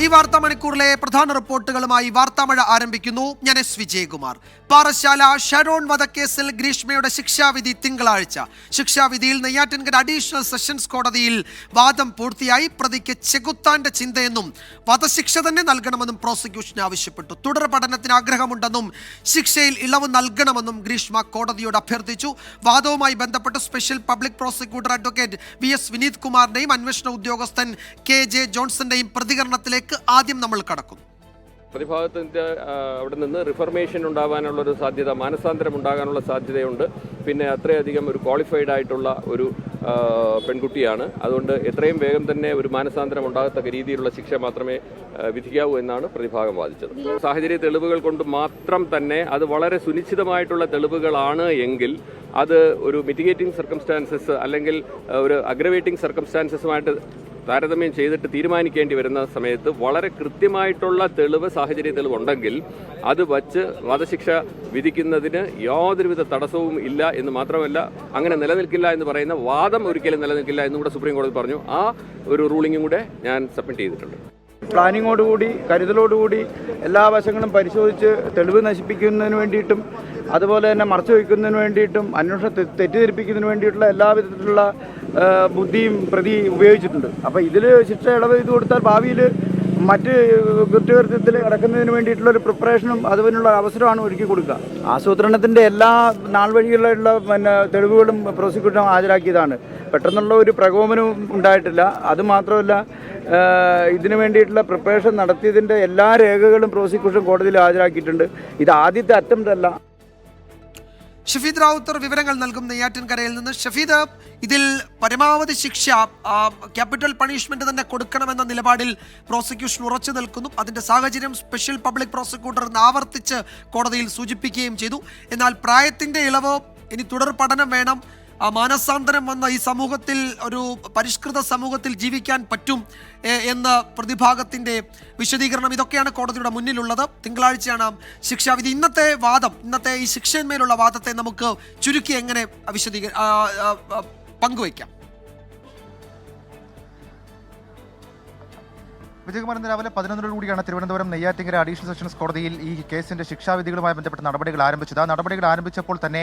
ഈ വാർത്താ മണിക്കൂറിലെ പ്രധാന റിപ്പോർട്ടുകളുമായി വാർത്താമഴ ആരംഭിക്കുന്നു. ഞാൻ എസ് വിജയകുമാർ. പാറശാല ഷരോൺ വധക്കേസിൽ ഗ്രീഷ്മയുടെ ശിക്ഷാവിധി തിങ്കളാഴ്ച. ശിക്ഷാവിധിയിൽ നെയ്യാറ്റിൻകര അഡീഷണൽ സെഷൻസ് കോടതിയിൽ വാദം പൂർത്തിയായി. പ്രതിക്ക് ചെകുത്താന്റെ ചിന്തയെന്നും വധശിക്ഷ തന്നെ നൽകണമെന്നും പ്രോസിക്യൂഷൻ ആവശ്യപ്പെട്ടു. തുടർ പഠനത്തിന് ആഗ്രഹമുണ്ടെന്നും ശിക്ഷയിൽ ഇളവ് നൽകണമെന്നും ഗ്രീഷ്മ കോടതിയോട് അഭ്യർത്ഥിച്ചു. വാദവുമായി ബന്ധപ്പെട്ട് special public prosecutor advocate VS Vineeth കുമാറിന്റെയും അന്വേഷണ ഉദ്യോഗസ്ഥൻ KJ ജോൺസന്റെയും പ്രതികരണത്തിലേക്ക് ആദ്യം നമ്മൾ കടക്കും. പ്രതിഭാഗത്തിൻ്റെ അവിടെ നിന്ന് റിഫർമേഷൻ ഉണ്ടാകാനുള്ളൊരു സാധ്യത, മാനസാന്തരം ഉണ്ടാകാനുള്ള സാധ്യതയുണ്ട്. പിന്നെ അത്രയധികം ഒരു ക്വാളിഫൈഡ് ആയിട്ടുള്ള ഒരു പെൺകുട്ടിയാണ്. അതുകൊണ്ട് എത്രയും വേഗം തന്നെ ഒരു മാനസാന്തരം ഉണ്ടാകത്തക്ക രീതിയിലുള്ള ശിക്ഷ മാത്രമേ വിധിക്കാവൂ എന്നാണ് പ്രതിഭാഗം വാദിച്ചത്. സാഹചര്യ തെളിവുകൾ കൊണ്ട് മാത്രം തന്നെ അത് വളരെ സുനിശ്ചിതമായിട്ടുള്ള തെളിവുകളാണ് എങ്കിൽ അത് ഒരു മിറ്റിഗേറ്റിംഗ് സർക്കംസ്റ്റാൻസസ് അല്ലെങ്കിൽ ഒരു അഗ്രവേറ്റിംഗ് സർക്കംസ്റ്റാൻസസുമായിട്ട് താരതമ്യം ചെയ്തിട്ട് തീരുമാനിക്കേണ്ടി വരുന്ന സമയത്ത് വളരെ കൃത്യമായിട്ടുള്ള തെളിവ്, സാഹചര്യ തെളിവുണ്ടെങ്കിൽ അത് വച്ച് വധശിക്ഷ വിധിക്കുന്നതിന് യാതൊരുവിധ തടസ്സവും ഇല്ല എന്ന് മാത്രമല്ല, അങ്ങനെ നിലനിൽക്കില്ല എന്ന് പറയുന്ന വാദം ഒരിക്കലും നിലനിൽക്കില്ല എന്നും കൂടെ സുപ്രീം കോടതി പറഞ്ഞു. ആ ഒരു റൂളിംഗും കൂടെ ഞാൻ സബ്മിറ്റ് ചെയ്തിട്ടുണ്ട്. പ്ലാനിങ്ങോടുകൂടി, കരുതലോടുകൂടി എല്ലാ വശങ്ങളും പരിശോധിച്ച് തെളിവ് നശിപ്പിക്കുന്നതിന് വേണ്ടിയിട്ടും അതുപോലെ തന്നെ മറച്ചു വയ്ക്കുന്നതിന് വേണ്ടിയിട്ടും അന്വേഷണം തെറ്റിദ്ധരിപ്പിക്കുന്നതിന് വേണ്ടിയിട്ടുള്ള എല്ലാ വിധത്തിലുള്ള ബുദ്ധിയും പ്രതി ഉപയോഗിച്ചിട്ടുണ്ട്. അപ്പോൾ ഇതിൽ ശിക്ഷ ഇളവ് ചെയ്ത് കൊടുത്താൽ ഭാവിയിൽ മറ്റ് കുറ്റകൃത്യത്തിൽ കിടക്കുന്നതിന് വേണ്ടിയിട്ടുള്ള ഒരു പ്രിപ്പറേഷനും അതിനുള്ള അവസരമാണ് ഒരുക്കി കൊടുക്കുക. ആസൂത്രണത്തിൻ്റെ എല്ലാ നാൾ വഴികളിലുള്ള തെളിവുകളും പ്രോസിക്യൂഷൻ ഹാജരാക്കിയതാണ്. പെട്ടെന്നുള്ള ഒരു പ്രകോപനവും ഉണ്ടായിട്ടില്ല. അതുമാത്രമല്ല, ഇതിനു വേണ്ടിയിട്ടുള്ള പ്രിപ്പറേഷൻ നടത്തിയതിൻ്റെ എല്ലാ രേഖകളും പ്രോസിക്യൂഷൻ കോടതിയിൽ ഹാജരാക്കിയിട്ടുണ്ട്. ഇത് ആദ്യത്തെ അറ്റംപ്റ്റ് അല്ല. ഷഫീദ് റാവുത്തർ വിവരങ്ങൾ നൽകും നെയ്യാറ്റിൻകരയിൽ നിന്ന്. ഷഫീദ്, ഇതിൽ പരമാവധി ശിക്ഷ ക്യാപിറ്റൽ പണിഷ്മെന്റ് തന്നെ കൊടുക്കണമെന്ന നിലപാടിൽ പ്രോസിക്യൂഷൻ ഉറച്ചു നിൽക്കുന്നു. അതിന്റെ സാഹചര്യം സ്പെഷ്യൽ പബ്ലിക് പ്രോസിക്യൂട്ടർ ആവർത്തിച്ച് കോടതിയിൽ സൂചിപ്പിക്കുകയും ചെയ്തു. എന്നാൽ പ്രായത്തിന്റെ ഇളവ്, ഇനി തുടർ പഠനം വേണം, മാനസാന്തരം വന്ന ഈ സമൂഹത്തിൽ, ഒരു പരിഷ്കൃത സമൂഹത്തിൽ ജീവിക്കാൻ പറ്റും എന്ന പ്രതിഭാഗത്തിന്റെ വിശദീകരണം, ഇതൊക്കെയാണ് കോടതിയുടെ മുന്നിലുള്ളത്. തിങ്കളാഴ്ചയാണ് ശിക്ഷാവിധി. ഇന്നത്തെ ഈ ശിക്ഷന്മേലുള്ള വാദത്തെ നമുക്ക് ചുരുക്കി എങ്ങനെ പങ്കുവയ്ക്കാം? വിജയകുമാർ, ഇന്ന് രാവിലെ 11 കൂടിയാണ് തിരുവനന്തപുരം നെയ്യാറ്റിൻകര അഡീഷണൽ സെഷൻസ് കോടതിയിൽ ഈ കേസിന്റെ ശിക്ഷാവിധികളുമായി ബന്ധപ്പെട്ട നടപടികൾ ആരംഭിച്ചത്. ആ നടപടികൾ ആരംഭിച്ചപ്പോൾ തന്നെ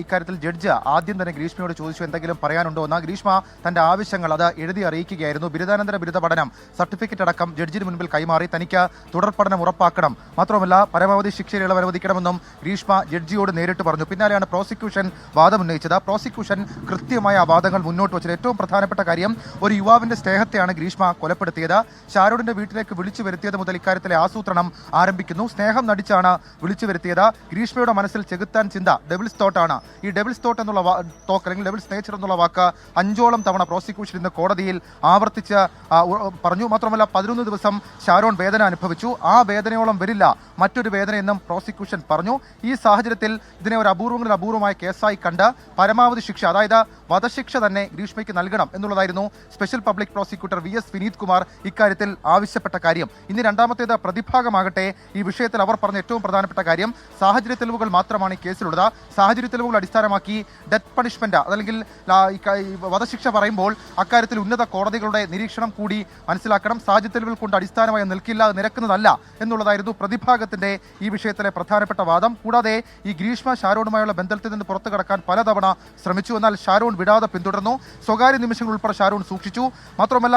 ഇക്കാര്യത്തിൽ ജഡ്ജ് ആദ്യം തന്നെ ഗ്രീഷ്മയോട് ചോദിച്ചു എന്തെങ്കിലും പറയാനുണ്ടോ എന്ന്. ഗ്രീഷ്മ തന്റെ ആവശ്യങ്ങൾ അത് എഴുതി അറിയിക്കുകയായിരുന്നു. ബിരുദാനന്തര ബിരുദ പഠനം സർട്ടിഫിക്കറ്റ് അടക്കം ജഡ്ജിന് മുൻപിൽ കൈമാറി തനിക്ക് തുടർ പഠനം ഉറപ്പാക്കണം, മാത്രമല്ല പരമാവധി ശിക്ഷയിൽ ഇളവ് അനുവദിക്കണമെന്നും ഗ്രീഷ്മ ജഡ്ജിയോട് നേരിട്ട് പറഞ്ഞു. പിന്നാലെയാണ് പ്രോസിക്യൂഷൻ വാദം ഉന്നയിച്ചത്. പ്രോസിക്യൂഷൻ കൃത്യമായ വാദങ്ങൾ മുന്നോട്ട് വെച്ചത്. ഏറ്റവും പ്രധാനപ്പെട്ട കാര്യം, ഒരു യുവാവിന്റെ സ്നേഹത്തെയാണ് ഗ്രീഷ്മ കൊലപ്പെടുത്തിയത്. ഷാരോൺ വീട്ടിലേക്ക് വിളിച്ചു വരുത്തിയത് മുതൽ ഇക്കാര്യത്തിലെ ആസൂത്രണം ആരംഭിക്കുന്നു. സ്നേഹം നടിച്ചാണ് വിളിച്ചു വരുത്തിയത്. ഗ്രീഷ്മയുടെ മനസ്സിൽ ചെകുത്താൻ ചിന്ത, ഡെവിൾസ് തോട്ടാണ്. ഈ ഡെവിൾസ് തോട്ട് എന്നുള്ള തോക്ക് അല്ലെങ്കിൽ ഡെവിൾസ് നേച്ചർ എന്നുള്ള വാക്ക് 5ഓളം തവണ പ്രോസിക്യൂഷൻ ഇന്ന് കോടതിയിൽ ആവർത്തിച്ച് പറഞ്ഞു. മാത്രമല്ല 11 ദിവസം ഷാരോൺ വേദന അനുഭവിച്ചു. ആ വേദനയോളം വരില്ല മറ്റൊരു വേദനയെന്നും പ്രോസിക്യൂഷൻ പറഞ്ഞു. ഈ സാഹചര്യത്തിൽ ഇതിനെ ഒരു അപൂർവമായ കേസായി കണ്ട് പരമാവധി ശിക്ഷ, അതായത് വധശിക്ഷ തന്നെ ഗ്രീഷ്മയ്ക്ക് നൽകണം എന്നുള്ളതായിരുന്നു special public prosecutor VS Vineeth Kumar ഇക്കാര്യത്തിൽ ആവശ്യപ്പെട്ട കാര്യം. ഇനി രണ്ടാമത്തേത് പ്രതിഭാഗമാകട്ടെ, ഈ വിഷയത്തിൽ അവർ പറഞ്ഞ ഏറ്റവും പ്രധാനപ്പെട്ട കാര്യം, സാഹചര്യ തെളിവുകൾ മാത്രമാണ് ഈ കേസിലുള്ളത്. സാഹചര്യ തെളിവുകൾ അടിസ്ഥാനമാക്കി ഡെത്ത് പണിഷ്മെന്റ് അതല്ലെങ്കിൽ വധശിക്ഷ പറയുമ്പോൾ അക്കാര്യത്തിൽ ഉന്നത കോടതികളുടെ നിരീക്ഷണം കൂടി മനസ്സിലാക്കണം. സാഹചര്യ തെളിവുകൾ കൊണ്ട് അടിസ്ഥാനമായി നിരക്കുന്നതല്ല എന്നുള്ളതായിരുന്നു പ്രതിഭാഗത്തിന്റെ ഈ വിഷയത്തിലെ പ്രധാനപ്പെട്ട വാദം. കൂടാതെ ഈ ഗ്രീഷ്മ ഷാരോണുമായുള്ള ബന്ധത്തിൽ നിന്ന് പുറത്തു കടക്കാൻ പലതവണ ശ്രമിച്ചു. എന്നാൽ ഷാരോൺ വിടാതെ പിന്തുടർന്നു. സ്വകാര്യ നിമിഷങ്ങൾ ഉൾപ്പെടെ ഷാരോൺ സൂക്ഷിച്ചു. മാത്രമല്ല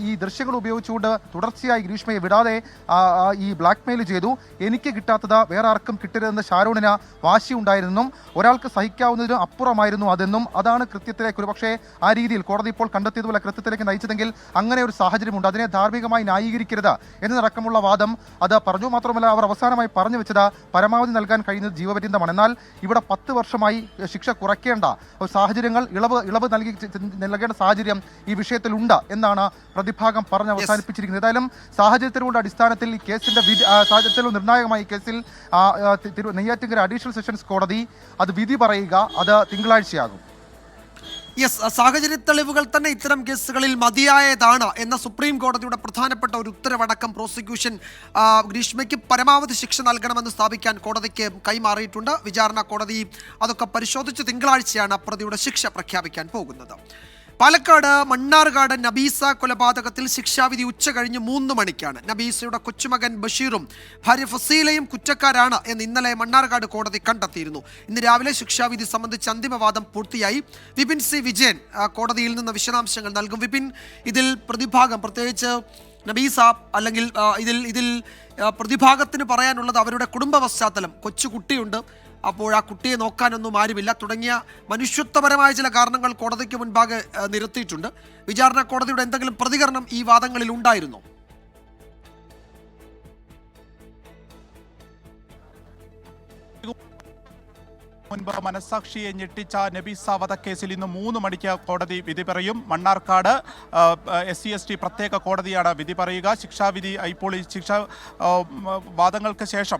ഈ ദൃശ്യങ്ങൾ ഉപയോഗിച്ചുകൊണ്ട് തുടർച്ചയായി ഗ്രീഷ്മയെ വിടാതെ ഈ ബ്ലാക്ക്മെയിൽ ചെയ്തു. എനിക്ക് കിട്ടാത്തത് വേറെ ആർക്കും കിട്ടരുതെന്ന് ഷാരോണിന് വാശിയുണ്ടായിരുന്നെന്നും ഒരാൾക്ക് സഹിക്കാവുന്നതിനും അപ്പുറമായിരുന്നു അതെന്നും അതാണ് കൃത്യത്തിലേക്ക്, ഒരുപക്ഷെ ആ രീതിയിൽ കോടതി ഇപ്പോൾ കണ്ടെത്തിയതുപോലെ കൃത്യത്തിലേക്ക് നയിച്ചതെങ്കിൽ അങ്ങനെ ഒരു സാഹചര്യമുണ്ട്, അതിനെ ധാർമ്മികമായി ന്യായീകരിക്കരുത് എന്നതടക്കമുള്ള വാദം അത് പറഞ്ഞു. മാത്രമല്ല അവർ അവസാനമായി പറഞ്ഞു വെച്ചത് പരമാവധി നൽകാൻ കഴിയുന്നത് ജീവപര്യന്തമാണ്. എന്നാൽ ഇവിടെ 10 വർഷമായി ശിക്ഷ കുറയ്ക്കേണ്ട സാഹചര്യങ്ങൾ, ഇളവ് നൽകേണ്ട സാഹചര്യം ഈ വിഷയത്തിലുണ്ട് എന്നാണ് പ്രതിഭാഗം പറഞ്ഞ് അവസാനിപ്പിച്ചിരിക്കുന്നത്. ഏതായാലും സാഹചര്യത്തിലുള്ള അടിസ്ഥാനത്തിൽ ഈ കേസിന്റെ സാഹചര്യത്തിൽ നിർണായകമായ ഈ കേസിൽ നെയ്യാറ്റിൻകര അഡീഷണൽ സെഷൻസ് കോടതി അത് വിധി പറയുക, അത് തിങ്കളാഴ്ചയാകും. സാഹചര്യ തെളിവുകൾ തന്നെ ഇത്തരം കേസുകളിൽ മതിയായതാണ് എന്ന സുപ്രീം കോടതിയുടെ പ്രധാനപ്പെട്ട ഒരു ഉത്തരവടക്കം പ്രോസിക്യൂഷൻ ഗ്രീഷ്മയ്ക്ക് പരമാവധി ശിക്ഷ നൽകണമെന്ന് സ്ഥാപിക്കാൻ കോടതിക്ക് കൈമാറിയിട്ടുണ്ട്. വിചാരണ കോടതി അതൊക്കെ പരിശോധിച്ച് തിങ്കളാഴ്ചയാണ് പ്രതിയുടെ ശിക്ഷ പ്രഖ്യാപിക്കാൻ പോകുന്നത്. പാലക്കാട് മണ്ണാർക്കാട് നബീസ കൊലപാതകത്തിൽ ശിക്ഷാവിധി ഉച്ചകഴിഞ്ഞ് 3 മണിക്കാണ്. നബീസയുടെ കൊച്ചുമകൻ ബഷീറും ഭാര്യ ഫസീലയും കുറ്റക്കാരാണ് എന്ന് ഇന്നലെ മണ്ണാർക്കാട് കോടതി കണ്ടെത്തിയിരുന്നു. ഇന്ന് രാവിലെ ശിക്ഷാവിധി സംബന്ധിച്ച് അന്തിമവാദം പൂർത്തിയായി. വിപിൻ സി വിജയൻ കോടതിയിൽ നിന്ന് വിശദാംശങ്ങൾ നൽകും. വിപിൻ, ഇതിൽ പ്രതിഭാഗം, പ്രത്യേകിച്ച് നബീസ അല്ലെങ്കിൽ ഇതിൽ പ്രതിഭാഗത്തിന് പറയാനുള്ളത് അവരുടെ കുടുംബ പശ്ചാത്തലം, കൊച്ചുകുട്ടിയുണ്ട്, അപ്പോൾ ആ കുട്ടിയെ നോക്കാനൊന്നും ആരുമില്ല തുടങ്ങിയ മനുഷ്യത്വപരമായ ചില കാരണങ്ങൾ കോടതിക്ക് മുൻപാകെ നിരത്തിയിട്ടുണ്ട്. വിചാരണ കോടതിയുടെ എന്തെങ്കിലും പ്രതികരണം ഈ വാദങ്ങളിൽ ഉണ്ടായിരുന്നോ? മുൻപ് മനസാക്ഷിയെ ഞെട്ടിച്ച നബീസ വധക്കേസിൽ ഇന്ന് 3 മണിക്ക് കോടതി വിധി പറയും. മണ്ണാർക്കാട് SC/ST പ്രത്യേക കോടതിയാണ് വിധി പറയുക. ശിക്ഷാവിധി ഇപ്പോൾ ഈ വാദങ്ങൾക്ക് ശേഷം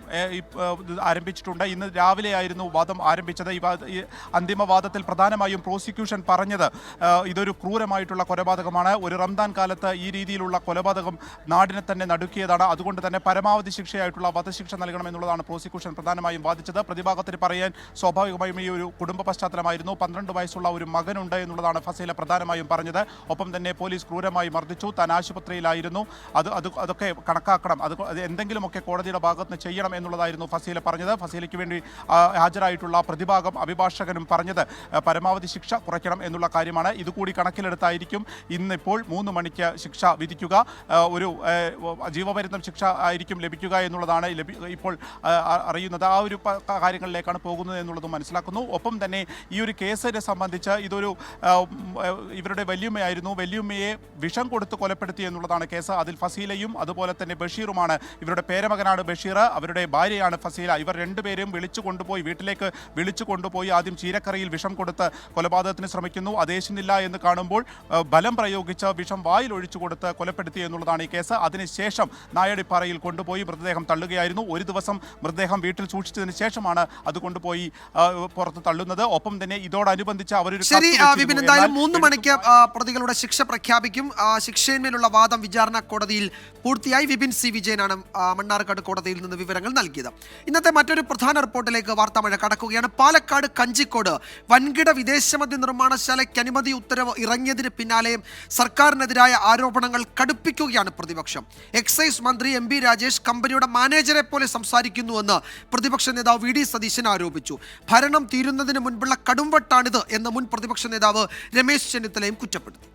ആരംഭിച്ചിട്ടുണ്ട്. ഇന്ന് രാവിലെയായിരുന്നു വാദം ആരംഭിച്ചത്. ഈ അന്തിമവാദത്തിൽ പ്രധാനമായും പ്രോസിക്യൂഷൻ പറഞ്ഞത് ഇതൊരു ക്രൂരമായിട്ടുള്ള കൊലപാതകമാണ്. ഒരു റംദാൻ കാലത്ത് ഈ രീതിയിലുള്ള കൊലപാതകം നാടിനെ തന്നെ നടുക്കിയതാണ്. അതുകൊണ്ട് തന്നെ പരമാവധി ശിക്ഷയായിട്ടുള്ള വധശിക്ഷ നൽകണമെന്നുള്ളതാണ് പ്രോസിക്യൂഷൻ പ്രധാനമായും വാദിച്ചത്. പ്രതിഭാഗത്തിന് പറയാൻ സ്വാഭാവികമായും ഈ ഒരു കുടുംബ പശ്ചാത്തലമായിരുന്നു. 12 വയസ്സുള്ള ഒരു മകനുണ്ട് എന്നുള്ളതാണ് ഫസീല പ്രധാനമായും പറഞ്ഞത്. ഒപ്പം തന്നെ പോലീസ് ക്രൂരമായി മർദ്ദിച്ചു, താൻ ആശുപത്രിയിലായിരുന്നു, അതൊക്കെ കണക്കാക്കണം, അത് എന്തെങ്കിലുമൊക്കെ കോടതിയുടെ ഭാഗത്ത് നിന്ന് ചെയ്യണം എന്നുള്ളതായിരുന്നു ഫസീല പറഞ്ഞത്. ഫസീലയ്ക്ക് വേണ്ടി ഹാജരായിട്ടുള്ള പ്രതിഭാഗം അഭിഭാഷകനും പറഞ്ഞത് പരമാവധി ശിക്ഷ കുറയ്ക്കണം എന്നുള്ള കാര്യമാണ്. ഇതുകൂടി കണക്കിലെടുത്തായിരിക്കും ഇന്നിപ്പോൾ 3 മണിക്ക് ശിക്ഷ വിധിക്കുക. ഒരു ജീവപര്യന്തം ശിക്ഷ ആയിരിക്കും ലഭിക്കുക എന്നുള്ളതാണ് ഇപ്പോൾ അറിയുന്നത്. ആ ഒരു കാര്യങ്ങളിലേക്കാണ് പോകുന്നത് എന്നുള്ളത് മനസ്സിലാക്കുന്നു. ഒപ്പം തന്നെ ഈ ഒരു കേസിനെ സംബന്ധിച്ച് ഇതൊരു ഇവരുടെ വല്യമ്മയായിരുന്നു. വല്യമ്മയെ വിഷം കൊടുത്ത് കൊലപ്പെടുത്തി എന്നുള്ളതാണ് കേസ്. അതിൽ ഫസീലയും അതുപോലെ തന്നെ ബഷീറുമാണ്. ഇവരുടെ പേരമകനാണ് ബഷീർ, അവരുടെ ഭാര്യയാണ് ഫസീല. ഇവർ രണ്ടുപേരും വീട്ടിലേക്ക് വിളിച്ചു കൊണ്ടുപോയി ആദ്യം ചീരക്കറിയിൽ വിഷം കൊടുത്ത് കൊലപാതകത്തിന് ശ്രമിക്കുന്നു. അതേശുന്നില്ല എന്ന് കാണുമ്പോൾ ബലം പ്രയോഗിച്ച് വിഷം വായിൽ ഒഴിച്ചു കൊടുത്ത് കൊലപ്പെടുത്തി എന്നുള്ളതാണ് ഈ കേസ്. അതിനുശേഷം നായടിപ്പാറയിൽ കൊണ്ടുപോയി മൃതദേഹം തള്ളുകയായിരുന്നു. ഒരു ദിവസം മൃതദേഹം വീട്ടിൽ സൂക്ഷിച്ചതിന് ശേഷമാണ് അത് കൊണ്ടുപോയി പുറത്ത് തള്ളുന്നത്. ഒപ്പം തന്നെ ഇതോടനുബന്ധിച്ച് അവരൊരു ശരി വിപിൻ, എന്തായാലും 3 മണിക്ക് പ്രതികളുടെ ശിക്ഷ പ്രഖ്യാപിക്കും. ശിക്ഷയിന്മേലുള്ള വാദം വിചാരണ കോടതിയിൽ പൂർത്തിയായി. വിപിൻ സി വിജയനാണ് മണ്ണാർക്കാട് കോടതിയിൽ നിന്ന് വിവരങ്ങൾ നൽകിയത്. ഇന്നത്തെ മറ്റൊരു പ്രധാന റിപ്പോർട്ടിലേക്ക് വാർത്താമഴ കടക്കുകയാണ്. പാലക്കാട് കഞ്ചിക്കോട് വൻകിട വിദേശമദ്യ നിർമ്മാണശാലയ്ക്ക് അനുമതി ഉത്തരവ് ഇറങ്ങിയതിന് പിന്നാലെ സർക്കാരിനെതിരായ ആരോപണങ്ങൾ കടുപ്പിക്കുകയാണ് പ്രതിപക്ഷം. എക്സൈസ് മന്ത്രി MP രാജേഷ് കമ്പനിയുടെ മാനേജരെ പോലെ സംസാരിക്കുന്നുവെന്ന് പ്രതിപക്ഷ നേതാവ് VD സതീശൻ ആരോപിച്ചു. ഭരണം തീരുന്നതിന് മുൻപുള്ള കടുംവട്ടാണിത് എന്ന് മുൻ പ്രതിപക്ഷ നേതാവ് രമേശ് ചെന്നിത്തലയും കുറ്റപ്പെടുത്തി.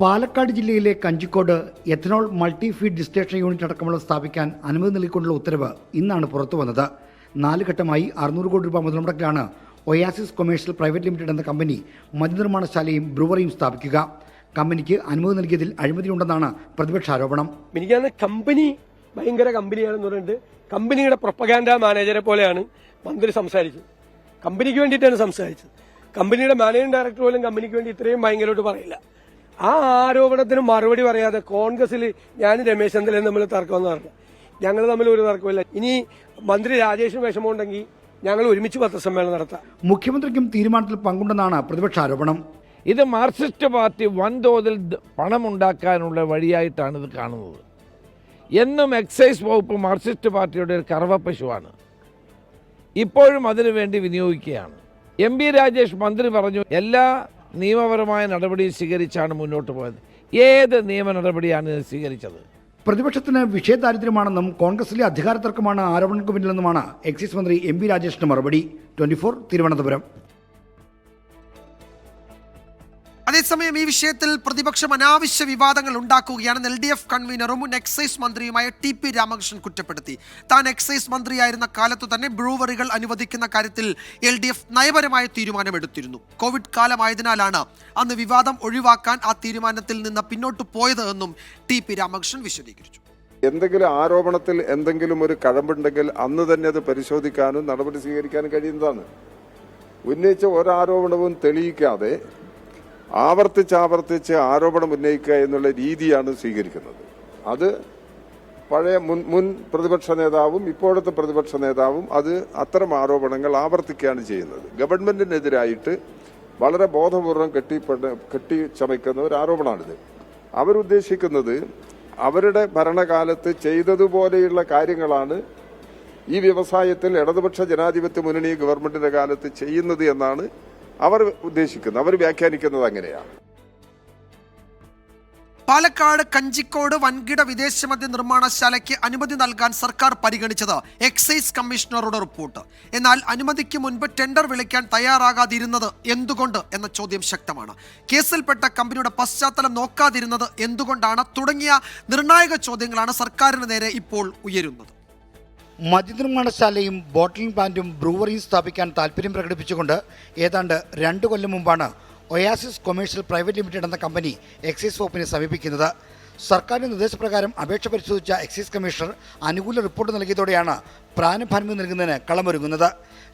പാലക്കാട് ജില്ലയിലെ Kanjikode ethanol multi feed distillation unit അടക്കമുള്ള സ്ഥാപിക്കാൻ അനുമതി നൽകിക്കൊണ്ടുള്ള ഉത്തരവ് ഇന്നാണ് പുറത്തു വന്നത്. 4 ഘട്ടമായി 600 കോടി രൂപ മുതൽ മുടക്കിലാണ് ഒയാസിസ് കൊമേഴ്ഷ്യൽ പ്രൈവറ്റ് ലിമിറ്റഡ് എന്ന കമ്പനി മദ്യനിർമ്മാണശാലയും ബ്രൂവറിയും സ്ഥാപിക്കുക. കമ്പനിക്ക് അനുമതി നൽകിയതിൽ അഴിമതിയുണ്ടെന്നാണ് പ്രതിപക്ഷ ആരോപണം. എനിക്കാണ് കമ്പനി ഭയങ്കര കമ്പനിയാണെന്ന് പറഞ്ഞിട്ട് കമ്പനിയുടെ പ്രൊപ്പഗാൻഡ മാനേജരെ പോലെയാണ് മന്ത്രി സംസാരിച്ചത്. കമ്പനിക്ക് വേണ്ടിയിട്ടാണ് സംസാരിച്ചത്. കമ്പനിയുടെ മാനേജിംഗ് ഡയറക്ടർ പോലും കമ്പനിക്ക് വേണ്ടി ഇത്രയും ഭയങ്കരമായിട്ട് പറയില്ല. ആ ആരോപണത്തിന് മറുപടി പറയാതെ കോൺഗ്രസിൽ ഞാൻ രമേശ് ചെന്നിത്തലയും തമ്മിൽ തർക്കമെന്ന് പറഞ്ഞു. ഞങ്ങൾ തമ്മിൽ ഒരു തർക്കമില്ല. ഇനി മന്ത്രി രാജേഷിന് വിഷമമുണ്ടെങ്കിൽ ഞങ്ങൾ ഒരുമിച്ച് പത്രസമ്മേളനം നടത്താം. മുഖ്യമന്ത്രിക്കും തീരുമാനത്തിൽ പങ്കുണ്ടെന്നാണ് പ്രതിപക്ഷ ആരോപണം. ഇത് മാർക്സിസ്റ്റ് പാർട്ടി വൻതോതിൽ പണമുണ്ടാക്കാനുള്ള വഴിയായിട്ടാണ് ഇത് കാണുന്നത്. എന്നും എക്സൈസ് വകുപ്പ് മാർക്സിസ്റ്റ് പാർട്ടിയുടെ ഒരു കറവപ്പശുവാണ്. ഇപ്പോഴും അതിനുവേണ്ടി വിനിയോഗിക്കുകയാണ്. MP രാജേഷ് മന്ത്രി പറഞ്ഞു എല്ലാ നിയമപരമായ നടപടിയും സ്വീകരിച്ചാണ് മുന്നോട്ട് പോയത്. ഏത് നിയമ നടപടിയാണ് സ്വീകരിച്ചത്? പ്രതിപക്ഷത്തിന് വിഷയദാരിദ്ര്യമാണെന്നും കോൺഗ്രസിലെ അധികാര തർക്കമാണ് ആരോപണങ്ങൾക്ക് പിന്നിലെന്നുമാണ് എക്സൈസ് മന്ത്രി MP രാജേഷിന്റെ മറുപടി. 24 തിരുവനന്തപുരം. അതേസമയം ഈ വിഷയത്തിൽ പ്രതിപക്ഷം അനാവശ്യ വിവാദങ്ങൾ ഉണ്ടാക്കുകയാണെന്ന് LDF കൺവീനറും മുൻ എക്സൈസ് മന്ത്രിയുമായ TP രാമകൃഷ്ണൻ കുറ്റപ്പെടുത്തി. താൻ എക്സൈസ് മന്ത്രിയായിരുന്ന കാലത്തു തന്നെ ബ്രൂവറികൾ അനുവദിക്കുന്ന കാര്യത്തിൽ LDF നയപരമായ തീരുമാനമെടുത്തിരുന്നു. കോവിഡ് കാലമായതിനാലാണ് അന്ന് വിവാദം ഒഴിവാക്കാൻ ആ തീരുമാനത്തിൽ നിന്ന് പിന്നോട്ട് പോയത് എന്നും TP രാമകൃഷ്ണൻ വിശദീകരിച്ചു. എന്തെങ്കിലും ആരോപണത്തിൽ എന്തെങ്കിലും ഒരു കഴമ്പുണ്ടെങ്കിൽ അന്ന് തന്നെ അത് പരിശോധിക്കാനും നടപടി സ്വീകരിക്കാനും കഴിയുന്നതാണ്. ഉന്നയിച്ച ഒരാരോപണവും തെളിയിക്കാതെ ആവർത്തിച്ച് ആരോപണം ഉന്നയിക്കുക എന്നുള്ള രീതിയാണ് സ്വീകരിക്കുന്നത്. അത് പഴയ മുൻ പ്രതിപക്ഷ നേതാവും ഇപ്പോഴത്തെ പ്രതിപക്ഷ നേതാവും അത്തരം ആരോപണങ്ങൾ ആവർത്തിക്കുകയാണ് ചെയ്യുന്നത്. ഗവൺമെന്റിനെതിരായിട്ട് വളരെ ബോധപൂർവം കെട്ടിച്ചമയ്ക്കുന്ന ഒരു ആരോപണമാണിത്. അവരുദ്ദേശിക്കുന്നത് അവരുടെ ഭരണകാലത്ത് ചെയ്തതുപോലെയുള്ള കാര്യങ്ങളാണ് ഈ വ്യവസായത്തിൽ ഇടതുപക്ഷ ജനാധിപത്യ മുന്നണി ഗവൺമെന്റിന്റെ കാലത്ത് ചെയ്യുന്നത് എന്നാണ് അവർ ഉദ്ദേശിക്കുന്നത്, അവർ വ്യാഖ്യാനിക്കുന്നത് അങ്ങനെയാണ്. പാലക്കാട് കഞ്ചിക്കോട് വൻകിട വിദേശ മദ്യ നിർമ്മാണശാലയ്ക്ക് അനുമതി നൽകാൻ സർക്കാർ പരിഗണിച്ചത് എക്സൈസ് കമ്മീഷണറുടെ റിപ്പോർട്ട്. എന്നാൽ അനുമതിക്ക് മുൻപ് ടെൻഡർ വിളിക്കാൻ തയ്യാറാകാതിരുന്നത് എന്തുകൊണ്ട് എന്ന ചോദ്യം ശക്തമാണ്. കേസിൽപ്പെട്ട കമ്പനിയുടെ പശ്ചാത്തലം നോക്കാതിരുന്നത് എന്തുകൊണ്ടാണ് തുടങ്ങിയ നിർണായക ചോദ്യങ്ങളാണ് സർക്കാരിന് നേരെ ഇപ്പോൾ ഉയരുന്നത്. മദ്യനിർമ്മാണശാലയും ബോട്ടിലിംഗ് പ്ലാന്റും ബ്രൂവറിയും സ്ഥാപിക്കാൻ താൽപ്പര്യം പ്രകടിപ്പിച്ചുകൊണ്ട് ഏതാണ്ട് 2 കൊല്ലം മുമ്പാണ് ഒയാസിസ് കൊമേഴ്ഷ്യൽ പ്രൈവറ്റ് ലിമിറ്റഡ് എന്ന കമ്പനി എക്സൈസ് വകുപ്പിനെ സമീപിക്കുന്നത്. സർക്കാരിന്റെ നിർദ്ദേശപ്രകാരം അപേക്ഷ പരിശോധിച്ച എക്സൈസ് കമ്മീഷണർ അനുകൂല റിപ്പോർട്ട് നൽകിയതോടെയാണ് പ്രാരംഭാനുമതി നൽകുന്നതിന് കളമൊരുങ്ങുന്നത്.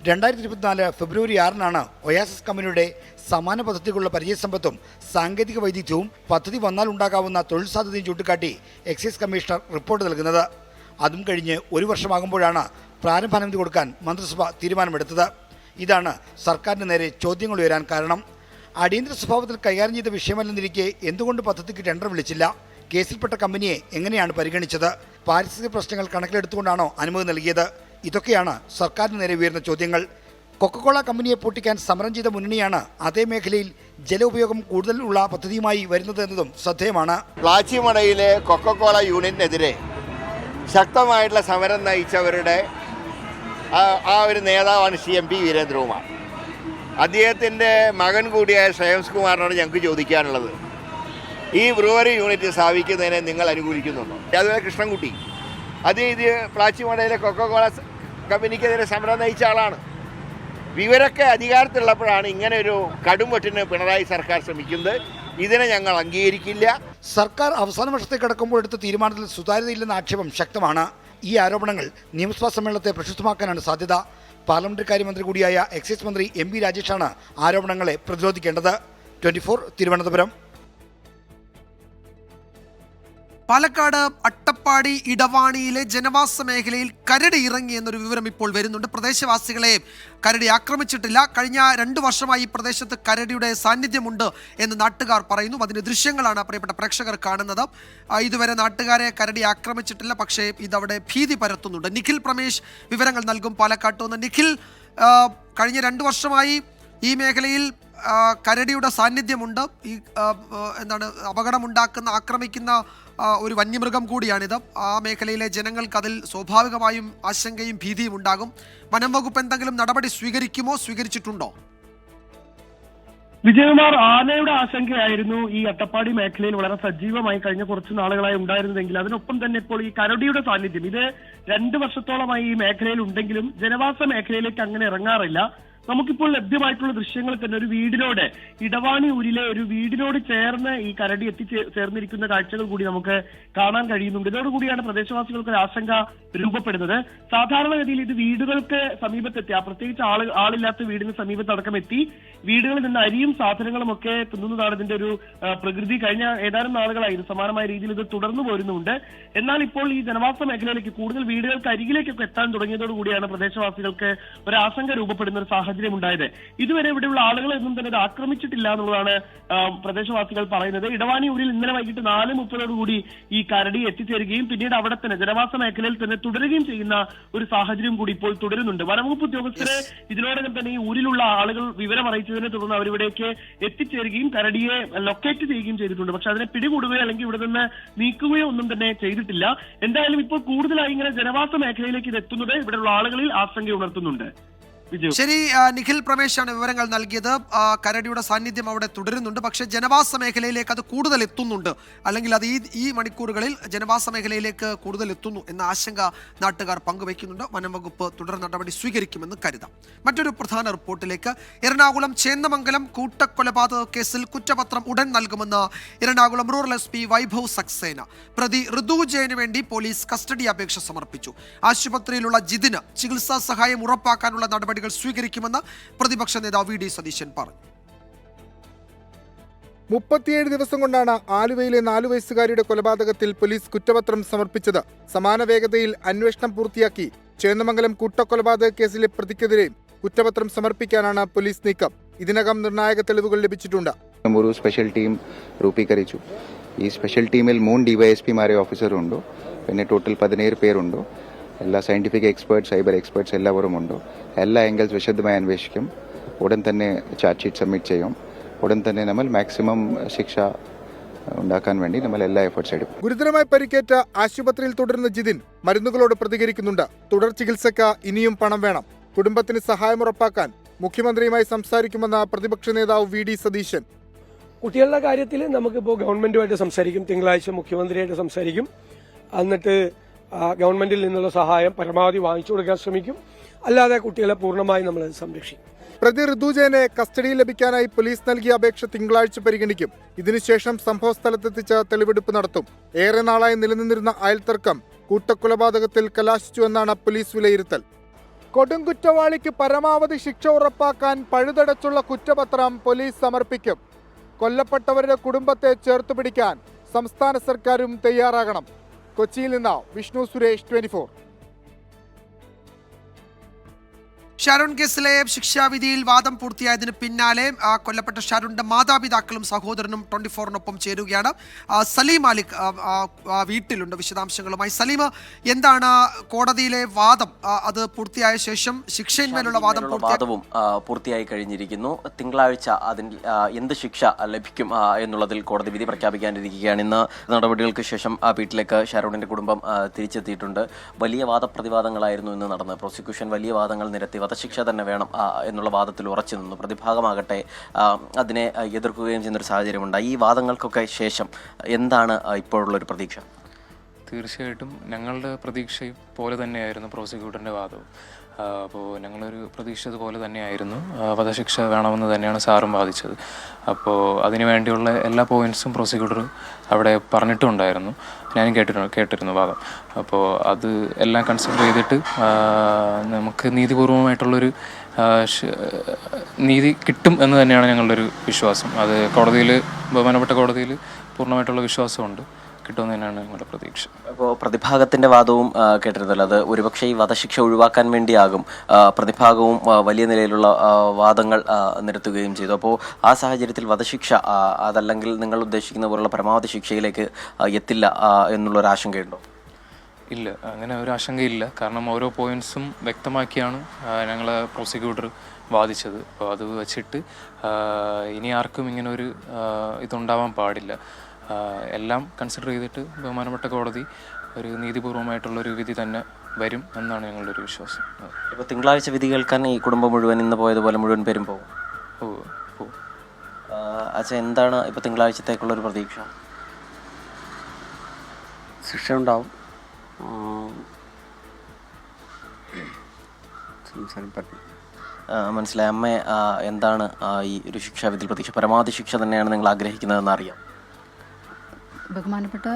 2024 ഫെബ്രുവരി 6-നാണ് ഒയാസിസ് കമ്പനിയുടെ സമാന പദ്ധതികളുള്ള പരിചയസമ്പത്തും സാങ്കേതിക വൈദഗ്ധ്യവും പദ്ധതി വന്നാൽ ഉണ്ടാകാവുന്ന തൊഴിൽ സാധ്യതയും ചൂണ്ടിക്കാട്ടി എക്സൈസ് കമ്മീഷണർ റിപ്പോർട്ട് നൽകുന്നത്. അതും കഴിഞ്ഞ് 1 വർഷമാകുമ്പോഴാണ് പ്രാരംഭാനുമതി കൊടുക്കാൻ മന്ത്രിസഭ തീരുമാനമെടുത്തത്. ഇതാണ് സർക്കാരിന് നേരെ ചോദ്യങ്ങൾ ഉയരാൻ കാരണം. അടിയന്തര സ്വഭാവത്തിൽ കൈകാര്യം ചെയ്ത വിഷയമല്ലെന്നിരിക്കെ എന്തുകൊണ്ട് പദ്ധതിക്ക് ടെൻഡർ വിളിച്ചില്ല? കേസിൽപ്പെട്ട കമ്പനിയെ എങ്ങനെയാണ് പരിഗണിച്ചത്? പാരിസ്ഥിതിക പ്രശ്നങ്ങൾ കണക്കിലെടുത്തുകൊണ്ടാണോ അനുമതി നൽകിയത്? ഇതൊക്കെയാണ് സർക്കാരിന് നേരെ ഉയർന്ന ചോദ്യങ്ങൾ. കൊക്കക്കോള കമ്പനിയെ പൂട്ടിക്കാൻ സമരം ചെയ്ത മുന്നണിയാണ് അതേ മേഖലയിൽ ജല ഉപയോഗം കൂടുതൽ ഉള്ള പദ്ധതിയുമായി വരുന്നത് എന്നതും ശ്രദ്ധേയമാണ്. പ്ലാച്ചിമടയിലെ കൊക്കക്കോള യൂണിറ്റിനെതിരെ ശക്തമായിട്ടുള്ള സമരം നയിച്ചവരുടെ ആ ഒരു നേതാവാണ് CMP വീരേന്ദ്രകുമാർ. അദ്ദേഹത്തിൻ്റെ മകൻ കൂടിയായ ശ്രേയംസ് കുമാറിനോട് ഞങ്ങൾക്ക് ചോദിക്കാനുള്ളത്, ഈ ബ്രൂവറി യൂണിറ്റ് സ്ഥാപിക്കുന്നതിനെ നിങ്ങൾ അനുകൂലിക്കുന്നുണ്ടോ? അതുപോലെ കൃഷ്ണൻകുട്ടി, ഇത് പ്ലാച്ചിമടയിലെ കൊക്കക്കോള കമ്പനിക്കെതിരെ സമരം നയിച്ച ആളാണ്. ഇവരൊക്കെ അധികാരത്തിലുള്ളപ്പോഴാണ് ഇങ്ങനെ ഒരു കടുംവെട്ടിന് പിണറായി സർക്കാർ ശ്രമിക്കുന്നത്. ഇതിനെ ഞങ്ങൾ അംഗീകരിക്കില്ല. സർക്കാർ അവസാന വർഷത്തേക്ക് കടക്കുമ്പോൾ എടുത്ത തീരുമാനത്തിൽ സുതാര്യതയില്ലെന്ന ആക്ഷേപം ശക്തമാണ്. ഈ ആരോപണങ്ങൾ നിയമസഭാ സമ്മേളനത്തെ പ്രക്ഷുബ്ധമാക്കാനാണ് സാധ്യത. പാർലമെന്ററി കാര്യമന്ത്രി കൂടിയായ എക്സൈസ് മന്ത്രി MP രാജേഷാണ് ആരോപണങ്ങളെ പ്രതിരോധിക്കേണ്ടത്. 24 തിരുവനന്തപുരം. പാലക്കാട് അട്ടപ്പാടി ഇടവാണിയിലെ ജനവാസ മേഖലയിൽ കരടി ഇറങ്ങി എന്നൊരു വിവരം ഇപ്പോൾ വരുന്നുണ്ട്. പ്രദേശവാസികളെ കരടി ആക്രമിച്ചിട്ടില്ല. കഴിഞ്ഞ 2 വർഷമായി ഈ പ്രദേശത്ത് കരടിയുടെ സാന്നിധ്യമുണ്ട് എന്ന് നാട്ടുകാർ പറയുന്നു. അതിന്റെ ദൃശ്യങ്ങളാണ് പ്രിയപ്പെട്ട പ്രേക്ഷകർ കാണുന്നത്. ഇതുവരെ നാട്ടുകാരെ കരടി ആക്രമിച്ചിട്ടില്ല, പക്ഷേ ഇതവിടെ ഭീതി പരത്തുന്നുണ്ട്. നിഖിൽ പ്രമേഷ് വിവരങ്ങൾ നൽകും പാലക്കാട്ട് നിന്ന്. നിഖിൽ, കഴിഞ്ഞ 2 വർഷമായി ഈ മേഖലയിൽ കരടിയുടെ സാന്നിധ്യമുണ്ട്. ഈ അപകടമുണ്ടാക്കുന്ന, ആക്രമിക്കുന്ന ഒരു വന്യമൃഗം കൂടിയാണിത്. ആ മേഖലയിലെ ജനങ്ങൾക്ക് അതിൽ സ്വാഭാവികമായും ആശങ്കയും ഭീതിയും ഉണ്ടാകും. വനം വകുപ്പ് എന്തെങ്കിലും നടപടി സ്വീകരിക്കുമോ, സ്വീകരിച്ചിട്ടുണ്ടോ? വിജയകുമാർ, ആനയുടെ ആശങ്കയായിരുന്നു ഈ അട്ടപ്പാടി മേഖലയിൽ വളരെ സജീവമായി കഴിഞ്ഞ കുറച്ച് നാളുകളായി ഉണ്ടായിരുന്നതെങ്കിൽ അതിനൊപ്പം തന്നെ ഇപ്പോൾ ഈ കരടിയുടെ സാന്നിധ്യം ഇത് 2 വർഷത്തോളമായി ഈ മേഖലയിൽ ഉണ്ടെങ്കിലും ജനവാസ മേഖലയിലേക്ക് അങ്ങനെ ഇറങ്ങാറില്ല. നമുക്കിപ്പോൾ ലഭ്യമായിട്ടുള്ള ദൃശ്യങ്ങൾ തന്നെ ഒരു വീടിനോട്, ഇടവാണി ഊരിലെ ഒരു വീടിനോട് ചേർന്ന് ഈ കരടി ചേർന്നിരിക്കുന്ന കാഴ്ചകൾ കൂടി നമുക്ക് കാണാൻ കഴിയുന്നുണ്ട്. ഇതോടുകൂടിയാണ് പ്രദേശവാസികൾക്ക് ഒരു ആശങ്ക രൂപപ്പെടുന്നത്. സാധാരണഗതിയിൽ ഇത് വീടുകൾക്ക് സമീപത്തെത്തി, പ്രത്യേകിച്ച് ആളില്ലാത്ത വീടിന് സമീപത്തടക്കം എത്തി വീടുകളിൽ നിന്ന് അരിയും സാധനങ്ങളും ഒക്കെ തിന്നുന്നതാണ് ഇതിന്റെ ഒരു പ്രകൃതി. കഴിഞ്ഞ ഏതാനും നാളുകളായി ഇത് സമാനമായ രീതിയിൽ ഇത് തുടർന്നു പോരുന്നുണ്ട്. എന്നാൽ ഇപ്പോൾ ഈ ജനവാസ മേഖലയിലേക്ക് കൂടുതൽ വീടുകൾക്ക് അരികിലേക്കൊക്കെ എത്താൻ തുടങ്ങിയതോടുകൂടിയാണ് പ്രദേശവാസികൾക്ക് ഒരു ആശങ്ക രൂപപ്പെടുന്ന ഒരു സാഹചര്യം ഉണ്ടായത്. ഇതുവരെ ഇവിടെയുള്ള ആളുകളൊന്നും തന്നെ ഇത് ആക്രമിച്ചിട്ടില്ല എന്നുള്ളതാണ് പ്രദേശവാസികൾ പറയുന്നത്. ഇടവാണി ഊരിൽ ഇന്നലെ വൈകിട്ട് 4:30 ഈ കരടി എത്തിച്ചേരുകയും പിന്നീട് അവിടെ തന്നെ ജനവാസ മേഖലയിൽ തന്നെ തുടരുകയും ചെയ്യുന്ന ഒരു സാഹചര്യം കൂടി ഇപ്പോൾ തുടരുന്നുണ്ട്. വനംവകുപ്പ് ഉദ്യോഗസ്ഥരെ ഇതിനോടകം തന്നെ ഈ ഊരിലുള്ള ആളുകൾ വിവരം അറിയിച്ചതിനെ തുടർന്ന് അവരിവിടേക്ക് എത്തിച്ചേരുകയും കരടിയെ ലൊക്കേറ്റ് ചെയ്യുകയും ചെയ്തിട്ടുണ്ട്. പക്ഷെ അതിനെ പിടികൂടുകയോ അല്ലെങ്കിൽ ഇവിടെ നിന്ന് നീക്കുകയോ ഒന്നും തന്നെ ചെയ്തിട്ടില്ല. എന്തായാലും ഇപ്പോൾ കൂടുതലായി ഇങ്ങനെ ജനവാസ മേഖലയിലേക്ക് ഇത് എത്തുന്നത് ഇവിടെയുള്ള ആളുകളിൽ ആശങ്ക ഉണർത്തുന്നുണ്ട്. ശരി, നിഖിൽ പ്രമേശാണ് വിവരങ്ങൾ നൽകിയത്. കരടിയുടെ സാന്നിധ്യം അവിടെ തുടരുന്നുണ്ട്, പക്ഷേ ജനവാസ മേഖലയിലേക്ക് അത് കൂടുതൽ എത്തുന്നുണ്ട്, അല്ലെങ്കിൽ അത് ഈ മണിക്കൂറുകളിൽ ജനവാസ മേഖലയിലേക്ക് കൂടുതൽ എത്തുന്നു എന്ന ആശങ്ക നാട്ടുകാർ പങ്കുവയ്ക്കുന്നുണ്ട്. വനം വകുപ്പ് തുടർ നടപടി സ്വീകരിക്കുമെന്ന് കരുതാം. മറ്റൊരു പ്രധാന റിപ്പോർട്ടിലേക്ക്. എറണാകുളം ചേന്ദമംഗലം കൂട്ടക്കൊലപാതക കേസിൽ കുറ്റപത്രം ഉടൻ നൽകുമെന്ന് എറണാകുളം റൂറൽ SP വൈഭവ് സക്സേന. പ്രതി ഋതു ജയന് വേണ്ടി പോലീസ് കസ്റ്റഡി അപേക്ഷ സമർപ്പിച്ചു. ആശുപത്രിയിലുള്ള ജിതിന് ചികിത്സാ സഹായം ഉറപ്പാക്കാനുള്ള നടപടി സ്വീകരിക്കുമെന്ന് പ്രതിപക്ഷ നേതാവ് VD സതീശൻ പറഞ്ഞു. 37 ദിവസം കൊണ്ടാണ് ആലുവയിലെ 4 വയസ്സുകാരിയുടെ കൊലപാതകത്തിൽ പോലീസ് കുറ്റപത്രം സമർപ്പിച്ചത്. സമാന വേഗതയിൽ അന്വേഷണം പൂർത്തിയാക്കി ചേന്ദമംഗലം കൂട്ടക്കൊലപാതക കേസിലെ പ്രതിക്കെതിരെ കുറ്റപത്രം സമർപ്പിക്കാനാണ് പോലീസ് നീക്കം. ഇതിനകം നിർണായക തെളിവുകൾ ലഭിച്ചിട്ടുണ്ട്. ഒരു സ്പെഷ്യൽ ടീം രൂപീകരിച്ചു. ഈ സ്പെഷ്യൽ ടീമിൽ 3 DYSPമാരെ ഓഫീസറുണ്ട്. പിന്നെ ടോട്ടൽ 17 പേരുണ്ട്. എല്ലാ സയന്റിഫിക് എക്സ്പേർട്സ്, സൈബർ എക്സ്പേർട്സ് എല്ലാവരും ഉണ്ട്. എല്ലാ ആംഗിൾസ് വിശദമായി അന്വേഷിക്കും. ഉടൻ തന്നെ ചാർജ് ഷീറ്റ് സബ്മിറ്റ് ചെയ്യും. ഉടൻ തന്നെ നമ്മൾ മാക്സിമം ശിക്ഷ ഉണ്ടാക്കാൻ വേണ്ടി നമ്മൾ എല്ലാ എഫേർട്സ് എടുക്കും. ഗുരുതരമായി പരിക്കേറ്റ ആശുപത്രിയിൽ തുടരുന്ന ജിതിൻ മരുന്നുകളോട് പ്രതികരിക്കുന്നുണ്ട്. തുടർ ചികിത്സയ്ക്ക് ഇനിയും പണം വേണം. കുടുംബത്തിന് സഹായം ഉറപ്പാക്കാൻ മുഖ്യമന്ത്രിയുമായി സംസാരിക്കുമെന്ന് പ്രതിപക്ഷ നേതാവ് വി.ഡി. സതീശൻ. കുട്ടികളുടെ കാര്യത്തിൽ നമുക്കിപ്പോൾ ഗവൺമെന്റുമായിട്ട് സംസാരിക്കും. തിങ്കളാഴ്ച മുഖ്യമന്ത്രിയായിട്ട് സംസാരിക്കും. എന്നിട്ട് ഗവൺമെന്റിൽ നിന്നുള്ള സഹായം പരമാവധി വാങ്ങിച്ചു കൊടുക്കാൻ ശ്രമിക്കും. അല്ലാതെ കുട്ടികളെ പൂർണ്ണമായി നമ്മൾ സംരക്ഷിക്കും. പ്രതി ഋതുജയനെ കസ്റ്റഡിയിൽ ലഭിക്കാനായി പോലീസ് നൽകിയ അപേക്ഷ തിങ്കളാഴ്ച പരിഗണിക്കും. ഇതിനുശേഷം സംഭവസ്ഥലത്തെത്തിച്ച് തെളിവെടുപ്പ് നടത്തും. ഏറെ നാളായി നിലനിന്നിരുന്ന അയൽത്തർക്കം കൂട്ടക്കൊലപാതകത്തിൽ കലാശിച്ചുവെന്നാണ് പോലീസ് വിലയിരുത്തൽ. കൊടുംകുറ്റവാളിക്ക് പരമാവധി ശിക്ഷ ഉറപ്പാക്കാൻ പഴുതടച്ചുള്ള കുറ്റപത്രം പോലീസ് സമർപ്പിക്കും. കൊല്ലപ്പെട്ടവരുടെ കുടുംബത്തെ ചേർത്തുപിടിക്കാൻ സംസ്ഥാന സർക്കാരും തയ്യാറാകണം. കൊച്ചിയിൽ നിന്ന് വിഷ്ണു സുരേഷ്, 24. ഷാരോൺ കേസിലെ ശിക്ഷാവിധിയിൽ വാദം പൂർത്തിയായതിന് പിന്നാലെ കൊല്ലപ്പെട്ട ഷാരോണിന്റെ മാതാപിതാക്കളും സഹോദരനും 24-നൊപ്പം ചേരുകയാണ്. സലീം മാലിക് വീട്ടിലുണ്ട് വിശദാംശങ്ങളുമായി. സലീം, എന്താണ് കോടതിയിലെ വാദം? അത് പൂർത്തിയായ ശേഷം ശിക്ഷയിന്മേലുള്ള വാദവും പൂർത്തിയായി കഴിഞ്ഞിരിക്കുന്നു. തിങ്കളാഴ്ച അതിന് എന്ത് ശിക്ഷ ലഭിക്കും എന്നുള്ളതിൽ കോടതി വിധി പ്രഖ്യാപിക്കാനിരിക്കുകയാണ്. ഇന്ന് നടപടികൾക്ക് ശേഷം വീട്ടിലേക്ക് ഷാരോണിന്റെ കുടുംബം തിരിച്ചെത്തിയിട്ടുണ്ട്. വലിയ വാദപ്രതിവാദങ്ങളായിരുന്നു ഇന്ന് നടന്നത്. പ്രോസിക്യൂഷൻ വലിയ വാദങ്ങൾ നിരത്തി വധശിക്ഷ തന്നെ വേണം എന്നുള്ള വാദത്തിൽ ഉറച്ചു നിന്നു. പ്രതിഭാഗമാകട്ടെ അതിനെ എതിർക്കുകയും ചെയ്യുന്നൊരു സാഹചര്യമുണ്ടായി. ഈ വാദങ്ങൾക്കൊക്കെ ശേഷം എന്താണ് ഇപ്പോഴുള്ളൊരു പ്രതീക്ഷ? തീർച്ചയായിട്ടും ഞങ്ങളുടെ പ്രതീക്ഷ പോലെ തന്നെയായിരുന്നു പ്രോസിക്യൂട്ടറിൻ്റെ വാദവും. അപ്പോൾ ഞങ്ങളൊരു പ്രതീക്ഷിച്ചതുപോലെ തന്നെയായിരുന്നു. വധശിക്ഷ വേണമെന്ന് തന്നെയാണ് സാറും വാദിച്ചത്. അപ്പോൾ അതിനു വേണ്ടിയുള്ള എല്ലാ പോയിൻറ്റ്സും പ്രോസിക്യൂട്ടർ അവിടെ പറഞ്ഞിട്ടുണ്ടായിരുന്നു. ഞാനും കേട്ടിരുന്നു വാദം. അപ്പോൾ അത് എല്ലാം കൺസിഡർ ചെയ്തിട്ട് നമുക്ക് നീതിപൂർവമായിട്ടുള്ളൊരു നീതി കിട്ടും എന്ന് തന്നെയാണ് ഞങ്ങളുടെ ഒരു വിശ്വാസം. അത് കോടതിയിൽ, ബഹുമാനപ്പെട്ട കോടതിയിൽ പൂർണ്ണമായിട്ടുള്ള വിശ്വാസമുണ്ട്. കിട്ടുമെന്ന് തന്നെയാണ് ഞങ്ങളുടെ പ്രതീക്ഷ. അപ്പോൾ പ്രതിഭാഗത്തിൻ്റെ വാദവും കേട്ടിരുന്നല്ലോ, അത് ഒരുപക്ഷെ ഈ വധശിക്ഷ ഒഴിവാക്കാൻ വേണ്ടിയാകും. പ്രതിഭാഗവും വലിയ നിലയിലുള്ള വാദങ്ങൾ നിരത്തുകയും ചെയ്തു. അപ്പോൾ ആ സാഹചര്യത്തിൽ വധശിക്ഷ അതല്ലെങ്കിൽ നിങ്ങൾ ഉദ്ദേശിക്കുന്ന പോലുള്ള പരമാവധി ശിക്ഷയിലേക്ക് എത്തില്ല എന്നുള്ളൊരാശങ്കയുണ്ടോ? ഇല്ല, അങ്ങനെ ഒരു ആശങ്കയില്ല. കാരണം ഓരോ പോയിൻറ്റ്സും വ്യക്തമാക്കിയാണ് ഞങ്ങൾ പ്രോസിക്യൂട്ടർ വാദിച്ചത്. അപ്പോൾ അത് വച്ചിട്ട് ഇനി ആർക്കും ഇങ്ങനെ ഒരു ഇതുണ്ടാവാൻ പാടില്ല. എല്ലാം കൺസിഡർ ചെയ്തിട്ട് ബഹുമാനപ്പെട്ട കോടതി ഒരു നീതിപൂർവമായിട്ടുള്ളൊരു വിധി തന്നെ വരും എന്നാണ് ഞങ്ങളുടെ ഒരു വിശ്വാസം. ഇപ്പോൾ തിങ്കളാഴ്ച വിധി കേൾക്കാൻ ഈ കുടുംബം മുഴുവൻ ഇന്ന് പോയതുപോലെ മുഴുവൻ പേരും പോകും? പോകും. അച്ഛാ, എന്താണ് ഇപ്പോൾ തിങ്കളാഴ്ചത്തേക്കുള്ളൊരു പ്രതീക്ഷ? ശിക്ഷ ഉണ്ടാവും. മനസ്സിലായി. അമ്മ എന്താണ് ഈ ഒരു ശിക്ഷാവിധിയിൽ പ്രതീക്ഷ? പരമാവധി ശിക്ഷ തന്നെയാണ് നിങ്ങൾ ആഗ്രഹിക്കുന്നതെന്ന് അറിയാം. ബഹുമാനപ്പെട്ട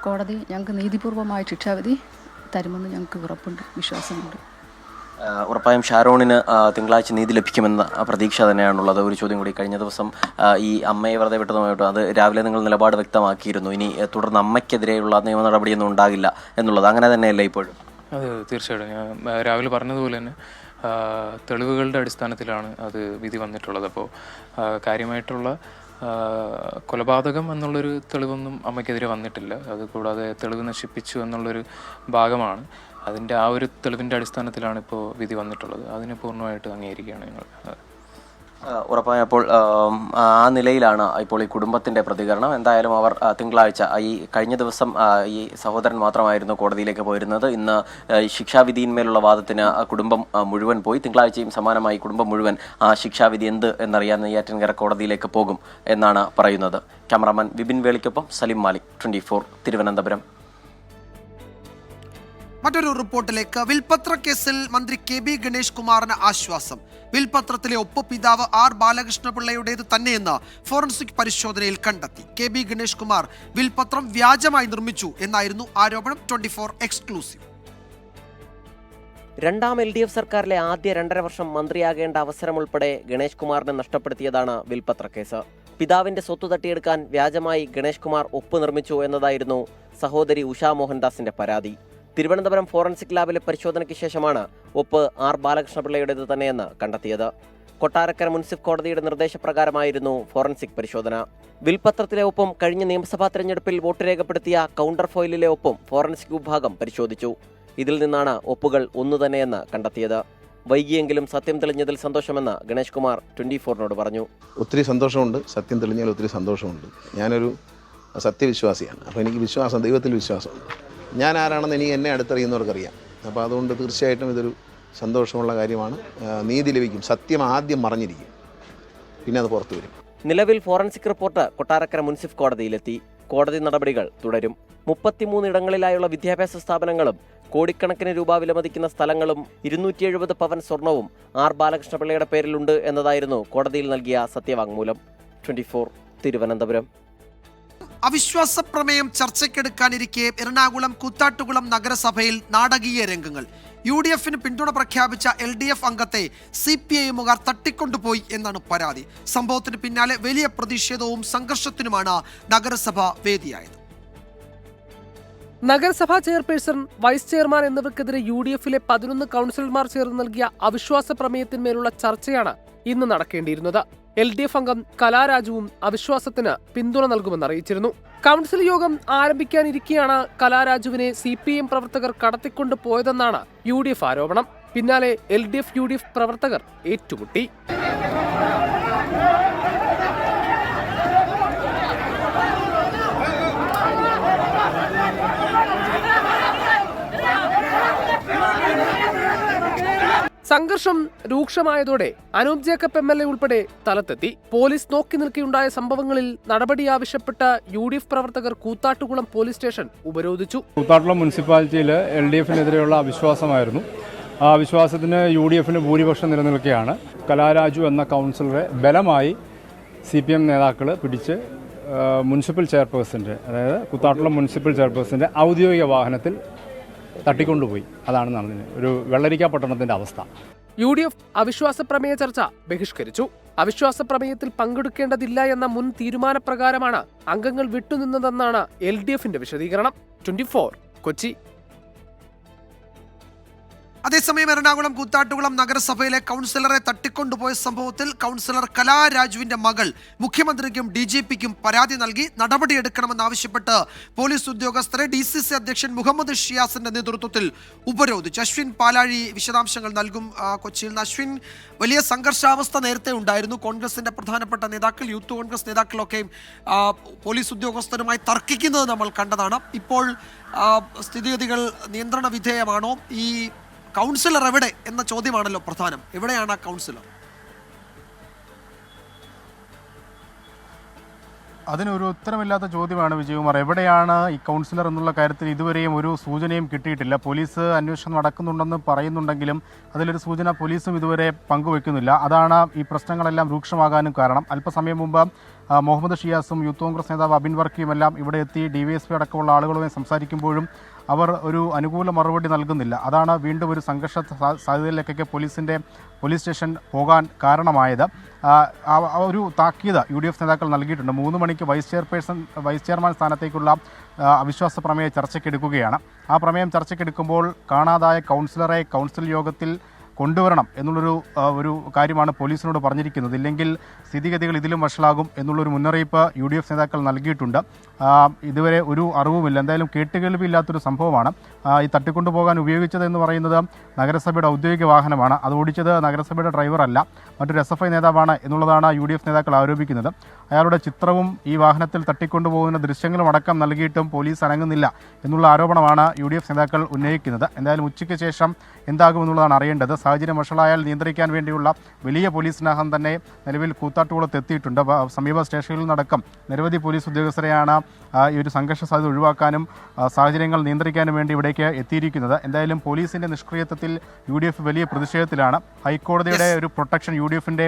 കോടതി ഞങ്ങൾക്ക് നീതിപൂർവമായ ശിക്ഷാവിധി തരുമെന്ന് ഞങ്ങൾക്ക് ഉറപ്പുണ്ട്, വിശ്വാസമുണ്ട്. ഉറപ്പായും ഷാരോണിന് തിങ്കളാഴ്ച നീതി ലഭിക്കുമെന്ന പ്രതീക്ഷ തന്നെയാണുള്ളത്. ഒരു ചോദ്യം കൂടി, കഴിഞ്ഞ ദിവസം ഈ അമ്മയെ വെറുതെ വിട്ടതുമായിട്ട് അത് രാവിലെ നിങ്ങൾ നിലപാട് വ്യക്തമാക്കിയിരുന്നു. ഇനി തുടർന്ന് അമ്മയ്ക്കെതിരെയുള്ള നിയമ നടപടിയൊന്നും ഉണ്ടാകില്ല എന്നുള്ളത് അങ്ങനെ തന്നെയല്ലേ ഇപ്പോഴും? അത് തീർച്ചയായിട്ടും ഞാൻ രാവിലെ പറഞ്ഞതുപോലെ തന്നെ തെളിവുകളുടെ അടിസ്ഥാനത്തിലാണ് അത് വിധി വന്നിട്ടുള്ളത്. അപ്പോൾ കാര്യമായിട്ടുള്ള കൊലപാതകം എന്നുള്ളൊരു തെളിവൊന്നും അമ്മയ്ക്കെതിരെ വന്നിട്ടില്ല. അതുകൂടാതെ തെളിവ് നശിപ്പിച്ചു എന്നുള്ളൊരു ഭാഗമാണ്. അതിൻ്റെ ആ ഒരു തെളിവിൻ്റെ അടിസ്ഥാനത്തിലാണ് ഇപ്പോൾ വിധി വന്നിട്ടുള്ളത്. അതിനെ പൂർണ്ണമായിട്ട് അംഗീകരിക്കുകയാണ് ഞങ്ങൾ. ഉറപ്പായും അപ്പോൾ ആ നിലയിലാണ് ഇപ്പോൾ ഈ കുടുംബത്തിൻ്റെ പ്രതികരണം. എന്തായാലും അവർ തിങ്കളാഴ്ച, ഈ കഴിഞ്ഞ ദിവസം ഈ സഹോദരൻ മാത്രമായിരുന്നു കോടതിയിലേക്ക് പോയിരുന്നത്. ഇന്ന് ശിക്ഷാവിധിയിന്മേലുള്ള വാദത്തിന് കുടുംബം മുഴുവൻ പോയി. തിങ്കളാഴ്ചയും സമാനമായി കുടുംബം മുഴുവൻ ശിക്ഷാവിധി എന്ത് എന്നറിയാൻ നെയ്യാറ്റിൻകര കോടതിയിലേക്ക് പോകും എന്നാണ് പറയുന്നത്. ക്യാമറാമാൻ വിപിൻ വേളിക്കൊപ്പം സലീം മാലിക്, 24 തിരുവനന്തപുരം. മറ്റൊരു റിപ്പോർട്ടിലേക്ക്. വിൽപത്ര കേസിൽ മന്ത്രി കെ.ബി. ഗണേഷ് കുമാറിന് ആശ്വാസം. വിൽപത്രത്തിലെ ഒപ്പ് പിതാവ് ആർ ബാലകൃഷ്ണപിള്ളയുടേത് തന്നെയെന്ന് ഫോറൻസിക് പരിശോധനയിൽ കണ്ടെത്തി. കെ.ബി. ഗണേഷ് കുമാർ വിൽപത്രം വ്യാജമായി നിർമ്മിച്ചു എന്നായിരുന്നു ആരോപണം. 24 എക്സ്ക്ലൂസീവ്. രണ്ടാം LDF സർക്കാരിലെ ആദ്യ 2.5 വർഷം മന്ത്രിയാകേണ്ട അവസരം ഉൾപ്പെടെ ഗണേഷ് കുമാറിനെ നഷ്ടപ്പെടുത്തിയതാണ് വിൽപത്ര കേസ്. പിതാവിന്റെ സ്വത്ത് തട്ടിയെടുക്കാൻ വ്യാജമായി ഗണേഷ് കുമാർ ഒപ്പ് നിർമ്മിച്ചു എന്നതായിരുന്നു സഹോദരി ഉഷാ മോഹൻദാസിന്റെ പരാതി. തിരുവനന്തപുരം ഫോറൻസിക് ലാബിലെ പരിശോധനയ്ക്ക് ശേഷമാണ് ഒപ്പ് ആർ ബാലകൃഷ്ണപിള്ളയുടേത് തന്നെയെന്ന് കണ്ടെത്തിയത്. കൊട്ടാരക്കര മുനിസിഫ് കോടതിയുടെ നിർദ്ദേശപ്രകാരമായിരുന്നു ഫോറൻസിക് പരിശോധന. വിൽപത്രത്തിലെ ഒപ്പും കഴിഞ്ഞ നിയമസഭാ തെരഞ്ഞെടുപ്പിൽ വോട്ട് രേഖപ്പെടുത്തിയ കൗണ്ടർ ഫോയിലിലെ ഒപ്പും ഫോറൻസിക് വിഭാഗം പരിശോധിച്ചു. ഇതിൽ നിന്നാണ് ഒപ്പുകൾ ഒന്നു തന്നെയെന്ന് കണ്ടെത്തിയത്. വൈകിയെങ്കിലും സത്യം തെളിഞ്ഞതിൽ സന്തോഷമെന്ന് ഗണേഷ് കുമാർ 24-നോട് പറഞ്ഞു. ഒത്തിരി സന്തോഷമുണ്ട്, സത്യം തെളിഞ്ഞാൽ ഒത്തിരി സന്തോഷമുണ്ട്. ഞാനൊരു സത്യവിശ്വാസിയാണ്. അപ്പോൾ എനിക്ക് വിശ്വാസം, ദൈവത്തിൽ വിശ്വാസമുണ്ട്. ഞാൻ ആരാണെന്ന് എന്നെ അടുത്തറിയുന്നവർക്കറിയാം. അപ്പോൾ അതുകൊണ്ട് തീർച്ചയായിട്ടും ഇതൊരു സന്തോഷമുള്ള കാര്യമാണ്. നീതി ലഭിക്കും. സത്യം ആദ്യം മറഞ്ഞിരിക്കും, പിന്നെ അത് പുറത്തു വരും. നിലവിൽ ഫോറൻസിക് റിപ്പോർട്ട് കൊട്ടാരക്കര മുൻസിഫ് കോടതിയിലെത്തി. കോടതി നടപടികൾ തുടരും. 33 ഇടങ്ങളിലായുള്ള വിദ്യാഭ്യാസ സ്ഥാപനങ്ങളും കോടിക്കണക്കിന് രൂപ വിലമതിക്കുന്ന സ്ഥലങ്ങളും 270 പവൻ സ്വർണവും ആർ ബാലകൃഷ്ണപിള്ളയുടെ പേരിലുണ്ട് എന്നതായിരുന്നു കോടതിയിൽ നൽകിയ സത്യവാങ്മൂലം. 24 തിരുവനന്തപുരം. അവിശ്വാസ പ്രമേയം ചർച്ചയ്ക്കെടുക്കാനിരിക്കെ എറണാകുളം കൂത്താട്ടുകുളം നഗരസഭയിൽ നാടകീയ രംഗങ്ങൾ. UDF പിന്തുണ പ്രഖ്യാപിച്ച LDF അംഗത്തെ CPIMകാർ തട്ടിക്കൊണ്ടുപോയി എന്നാണ് പരാതി. സംഭവത്തിന് പിന്നാലെ വലിയ പ്രതിഷേധവും സംഘർഷത്തിനുമാണ് നഗരസഭ വേദിയായത്. നഗരസഭാ ചെയർപേഴ്സൺ, വൈസ് ചെയർമാൻ എന്നിവർക്കെതിരെ UDFലെ 11 കൗൺസിലർമാർ ചേർന്ന് നൽകിയ അവിശ്വാസ പ്രമേയത്തിന്മേലുള്ള ചർച്ചയാണ് ഇന്ന് നടക്കേണ്ടിയിരുന്നത്. LDF അംഗം കലാരാജുവും അവിശ്വാസത്തിന് പിന്തുണ നൽകുമെന്ന് അറിയിച്ചിരുന്നു. കൗൺസിൽ യോഗം ആരംഭിക്കാനിരിക്കെയാണ് കലാരാജുവിനെ CPIM പ്രവർത്തകർ കടത്തിക്കൊണ്ടു പോയതെന്നാണ് UDF ആരോപണം. പിന്നാലെ LDF UDF പ്രവർത്തകർ ഏറ്റുമുട്ടി. സംഘർഷം രൂക്ഷമായതോടെ അനൂപ് ജേക്കബ് MLA ഉൾപ്പെടെ സ്ഥലത്തെത്തി. പോലീസ് നോക്കി നിൽക്കെയുണ്ടായ സംഭവങ്ങളിൽ നടപടി ആവശ്യപ്പെട്ട UDF പ്രവർത്തകർ കൂത്താട്ടുകുളം പോലീസ് സ്റ്റേഷൻ ഉപരോധിച്ചു. കൂത്താട്ടുകുളം മുനിസിപ്പാലിറ്റിയിൽ LDFനെതിരെയുള്ള അവിശ്വാസമായിരുന്നു. ആ അവിശ്വാസത്തിന് UDFന് ഭൂരിപക്ഷം നിലനിൽക്കുകയാണ്. കലാരാജു എന്ന കൗൺസിലറെ ബലമായി CPM നേതാക്കൾ പിടിച്ച് മുനിസിപ്പൽ ചെയർപേഴ്സൻ്റെ, അതായത് കൂത്താട്ടുകുളം മുനിസിപ്പൽ ചെയർപേഴ്സൻ്റെ ഔദ്യോഗിക വാഹനത്തിൽ തട്ടിക്കൊണ്ടുപോയി. അതാണ് നടന്നത്. ഒരു വെള്ളരിക്ക പട്ടണത്തിന്റെ അവസ്ഥ. UDF അവിശ്വാസ പ്രമേയ ചർച്ച ബഹിഷ്കരിച്ചു. അവിശ്വാസ പ്രമേയത്തിൽ പങ്കെടുക്കേണ്ടതില്ല എന്ന മുൻ തീരുമാനപ്രകാരമാണ് അംഗങ്ങൾ വിട്ടുനിന്നതെന്നാണ് LDFന്റെ വിശദീകരണം. 24 കൊച്ചി. അതേസമയം എറണാകുളം കൂത്താട്ടുകുളം നഗരസഭയിലെ കൗൺസിലറെ തട്ടിക്കൊണ്ടുപോയ സംഭവത്തിൽ കൗൺസിലർ കലാരാജുവിന്റെ മകൾ മുഖ്യമന്ത്രിക്കും DGPക്കും പരാതി നൽകി നടപടിയെടുക്കണമെന്നാവശ്യപ്പെട്ട് പോലീസ് ഉദ്യോഗസ്ഥരെ DCC അധ്യക്ഷൻ മുഹമ്മദ് ഷിയാസിന്റെ നേതൃത്വത്തിൽ ഉപരോധിച്ചു. അശ്വിൻ പാലാഴി വിശദാംശങ്ങൾ നൽകും കൊച്ചിയിൽ നിന്ന്. അശ്വിൻ, വലിയ സംഘർഷാവസ്ഥ നേരത്തെ ഉണ്ടായിരുന്നു. കോൺഗ്രസിന്റെ പ്രധാനപ്പെട്ട നേതാക്കൾ, യൂത്ത് കോൺഗ്രസ് നേതാക്കളൊക്കെ പോലീസ് ഉദ്യോഗസ്ഥരുമായി തർക്കിക്കുന്നത് നമ്മൾ കണ്ടതാണ്. ഇപ്പോൾ സ്ഥിതിഗതികൾ നിയന്ത്രണ വിധേയമാണോ? ഈ കൗൺസിലർ എവിടെ എന്ന ചോദ്യമാണല്ലോ പ്രധാനം. എവിടെയാണ് ആ കൗൺസിലർ? അതിനൊരു ഉത്തരമില്ലാത്ത ചോദ്യമാണ് വിജയകുമാർ. എവിടെയാണ് ഈ കൗൺസിലർ എന്നുള്ള കാര്യത്തിൽ ഇതുവരെയും ഒരു സൂചനയും കിട്ടിയിട്ടില്ല. പോലീസ് അന്വേഷണം നടക്കുന്നുണ്ടെന്ന് പറയുന്നുണ്ടെങ്കിലും അതിലൊരു സൂചന പോലീസും ഇതുവരെ പങ്കുവെക്കുന്നില്ല. അതാണ് ഈ പ്രശ്നങ്ങളെല്ലാം രൂക്ഷമാകാനും കാരണം. അല്പസമയം മുമ്പ് മുഹമ്മദ് ഷിയാസും യൂത്ത് കോൺഗ്രസ് നേതാവ് അബിൻ വർക്കിയുമെല്ലാം ഇവിടെ എത്തി DYSP അടക്കമുള്ള ആളുകളുമായി സംസാരിക്കുമ്പോഴും അവർ ഒരു അനുകൂല മറുപടി നൽകുന്നില്ല. അതാണ് വീണ്ടും ഒരു സംഘർഷ സാധ്യതയിലേക്കൊക്കെ പോലീസ് സ്റ്റേഷൻ പോകാൻ കാരണമായത്. ഒരു താക്കീത് UDF നേതാക്കൾ നൽകിയിട്ടുണ്ട്. 3 മണിക്ക് വൈസ് ചെയർമാൻ സ്ഥാനത്തേക്കുള്ള അവിശ്വാസ പ്രമേയ ചർച്ചയ്ക്കെടുക്കുകയാണ്. ആ പ്രമേയം ചർച്ചയ്ക്കെടുക്കുമ്പോൾ കാണാതായ കൗൺസിലറെ കൗൺസിൽ യോഗത്തിൽ കൊണ്ടുവരണം എന്നുള്ളൊരു കാര്യമാണ് പോലീസിനോട് പറഞ്ഞിരിക്കുന്നത്. ഇല്ലെങ്കിൽ സ്ഥിതിഗതികൾ ഇതിലും വഷളാകും എന്നുള്ളൊരു മുന്നറിയിപ്പ് UDF നേതാക്കൾ നൽകിയിട്ടുണ്ട്. ഇതുവരെ ഒരു അറിവുമില്ല. എന്തായാലും കേട്ടുകേൾവിയില്ലാത്തൊരു സംഭവമാണ്. ഈ തട്ടിക്കൊണ്ടുപോകാൻ ഉപയോഗിച്ചത് എന്ന് പറയുന്നത് നഗരസഭയുടെ ഔദ്യോഗിക വാഹനമാണ്. അത് ഓടിച്ചത് നഗരസഭയുടെ ഡ്രൈവറല്ല, മറ്റൊരു SFI നേതാവാണ് എന്നുള്ളതാണ് UDF നേതാക്കൾ ആരോപിക്കുന്നത്. അയാളുടെ ചിത്രവും ഈ വാഹനത്തിൽ തട്ടിക്കൊണ്ടുപോകുന്ന ദൃശ്യങ്ങളും അടക്കം നൽകിയിട്ടും പോലീസ് അനങ്ങുന്നില്ല എന്നുള്ള ആരോപണമാണ് UDF നേതാക്കൾ ഉന്നയിക്കുന്നത്. എന്തായാലും ഉച്ചയ്ക്ക് ശേഷം എന്താകുമെന്നുള്ളതാണ് അറിയേണ്ടത്. സാഹചര്യം വഷളായാൽ നിയന്ത്രിക്കാൻ വേണ്ടിയുള്ള വലിയ പോലീസ് സ്നേഹം തന്നെ നിലവിൽ കൂത്താട്ടുകുളത്ത് എത്തിയിട്ടുണ്ട്. സമീപ സ്റ്റേഷനിൽ നിന്നടക്കം നിരവധി പോലീസ് ഉദ്യോഗസ്ഥരെയാണ് ഈ ഒരു സംഘർഷ സാധ്യത ഒഴിവാക്കാനും സാഹചര്യങ്ങൾ നിയന്ത്രിക്കാനും വേണ്ടി ഇവിടേക്ക് എത്തിയിരിക്കുന്നത്. എന്തായാലും പോലീസിന്റെ നിഷ്ക്രിയത്വത്തിൽ UDF വലിയ പ്രതിഷേധത്തിലാണ്. ഹൈക്കോടതിയുടെ ഒരു പ്രൊട്ടക്ഷൻ UDFന്റെ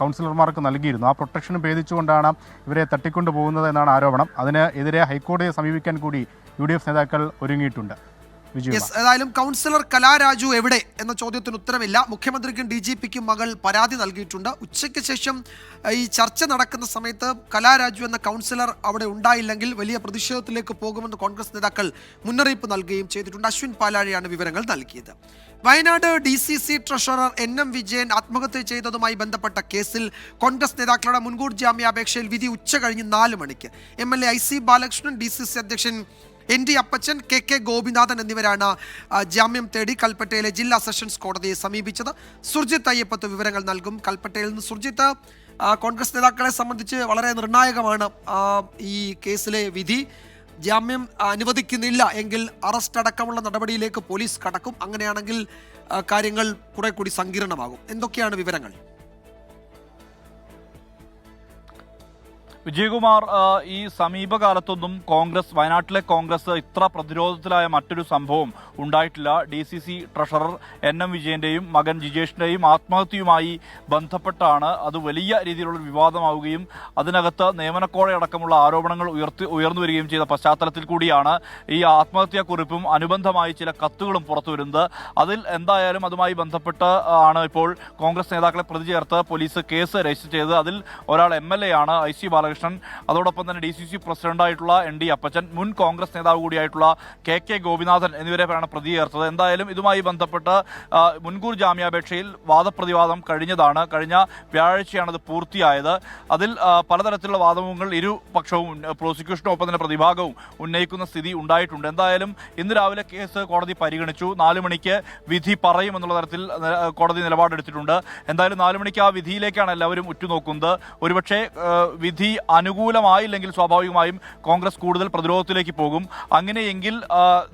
കൗൺസിലർമാർക്ക് നൽകിയിരുന്നു. ആ പ്രൊട്ടക്ഷനും ഭേദിച്ചുകൊണ്ടാണ് ഇവരെ തട്ടിക്കൊണ്ടു പോകുന്നത് എന്നാണ് ആരോപണം. അതിന് എതിരെ ഹൈക്കോടതിയെ സമീപിക്കാൻ കൂടി UDF നേതാക്കൾ ഒരുങ്ങിയിട്ടുണ്ട്. ഏതായാലും കൗൺസിലർ കലാരാജു എവിടെ എന്ന ചോദ്യത്തിന് ഉത്തരമില്ല. മുഖ്യമന്ത്രിക്കും DGPക്കും മകൾ പരാതി നൽകിയിട്ടുണ്ട്. ഉച്ചയ്ക്ക് ശേഷം ഈ ചർച്ച നടക്കുന്ന സമയത്ത് കലാരാജു എന്ന കൗൺസിലർ അവിടെ ഉണ്ടായില്ലെങ്കിൽ വലിയ പ്രതിഷേധത്തിലേക്ക് പോകുമെന്ന് കോൺഗ്രസ് നേതാക്കൾ മുന്നറിയിപ്പ് നൽകുകയും ചെയ്തിട്ടുണ്ട്. അശ്വിൻ പാലാഴിയാണ് വിവരങ്ങൾ നൽകിയത്. Wayanad DCC treasurer NM Vijayan ആത്മഹത്യ ചെയ്തതുമായി ബന്ധപ്പെട്ട കേസിൽ കോൺഗ്രസ് നേതാക്കളുടെ മുൻകൂർ ജാമ്യാപേക്ഷയിൽ വിധി ഉച്ച കഴിഞ്ഞ് 4 മണിക്ക്. MLA IC ബാലകൃഷ്ണൻ, DCC അധ്യക്ഷൻ ND അപ്പച്ചൻ, KK ഗോപിനാഥൻ എന്നിവരാണ് ജാമ്യം തേടി കൽപ്പറ്റയിലെ ജില്ലാ സെഷൻസ് കോടതിയെ സമീപിച്ചത്. സുർജിത്ത് അയ്യപ്പത്ത് വിവരങ്ങൾ നൽകും. കൽപ്പറ്റയിൽ നിന്ന് സുർജിത്ത്, കോൺഗ്രസ് നേതാക്കളെ സംബന്ധിച്ച് വളരെ നിർണായകമാണ് ഈ കേസിലെ വിധി. ജാമ്യം അനുവദിക്കുന്നില്ല എങ്കിൽ അറസ്റ്റ് അടക്കമുള്ള നടപടിയിലേക്ക് പോലീസ് കടക്കും. അങ്ങനെയാണെങ്കിൽ കാര്യങ്ങൾ കുറെ കൂടി സങ്കീർണമാകും. എന്തൊക്കെയാണ് വിവരങ്ങൾ? വിജയകുമാർ, ഈ സമീപകാലത്തൊന്നും വയനാട്ടിലെ കോൺഗ്രസ് ഇത്ര പ്രതിരോധത്തിലായ മറ്റൊരു സംഭവം ഉണ്ടായിട്ടില്ല. DCC ട്രഷറർ NM വിജയന്റെയും മകൻ ജിജേഷിന്റെയും ആത്മഹത്യയുമായി ബന്ധപ്പെട്ടാണ് അത് വലിയ രീതിയിലുള്ള വിവാദമാവുകയും അതിനകത്ത് നിയമനക്കോഴയടക്കമുള്ള ആരോപണങ്ങൾ ഉയർന്നു വരികയും ചെയ്ത പശ്ചാത്തലത്തിൽ കൂടിയാണ് ഈ ആത്മഹത്യാക്കുറിപ്പും അനുബന്ധമായി ചില കത്തുകളും പുറത്തു വരുന്നത്. അതിൽ എന്തായാലും അതുമായി ബന്ധപ്പെട്ട് ആണ് ഇപ്പോൾ കോൺഗ്രസ് നേതാക്കളെ പ്രതി ചേർത്ത് പോലീസ് കേസ് രജിസ്റ്റർ ചെയ്തത്. അതിൽ ഒരാൾ MLA ആണ്, IC ബാലകൃഷ്ണൻ. അതോടൊപ്പം തന്നെ DCC പ്രസിഡന്റായിട്ടുള്ള ND അപ്പച്ചൻ, മുൻ കോൺഗ്രസ് നേതാവ് കൂടിയായിട്ടുള്ള KK ഗോപിനാഥൻ എന്നിവരെയാണ് പ്രതി ചേർത്തത്. എന്തായാലും ഇതുമായി ബന്ധപ്പെട്ട് മുൻകൂർ ജാമ്യാപേക്ഷയിൽ വാദപ്രതിവാദം കഴിഞ്ഞതാണ്. കഴിഞ്ഞ വ്യാഴാഴ്ചയാണ് അത് പൂർത്തിയായത്. അതിൽ പലതരത്തിലുള്ള വാദമുഖങ്ങൾ ഇരുപക്ഷവും പ്രോസിക്യൂഷനും ഒപ്പം തന്നെ പ്രതിഭാഗവും ഉന്നയിക്കുന്ന സ്ഥിതി ഉണ്ടായിട്ടുണ്ട്. എന്തായാലും ഇന്ന് രാവിലെ കേസ് കോടതി പരിഗണിച്ചു. 4 മണിക്ക് വിധി പറയുമെന്നുള്ള തരത്തിൽ കോടതി നിലപാടെടുത്തിട്ടുണ്ട്. എന്തായാലും 4 മണിക്ക് ആ വിധിയിലേക്കാണ് എല്ലാവരും ഉറ്റുനോക്കുന്നത്. ഒരുപക്ഷെ വിധി അനുകൂലമായില്ലെങ്കിൽ സ്വാഭാവികമായും കോൺഗ്രസ് കൂടുതൽ പ്രതിരോധത്തിലേക്ക് പോകും. അങ്ങനെയെങ്കിൽ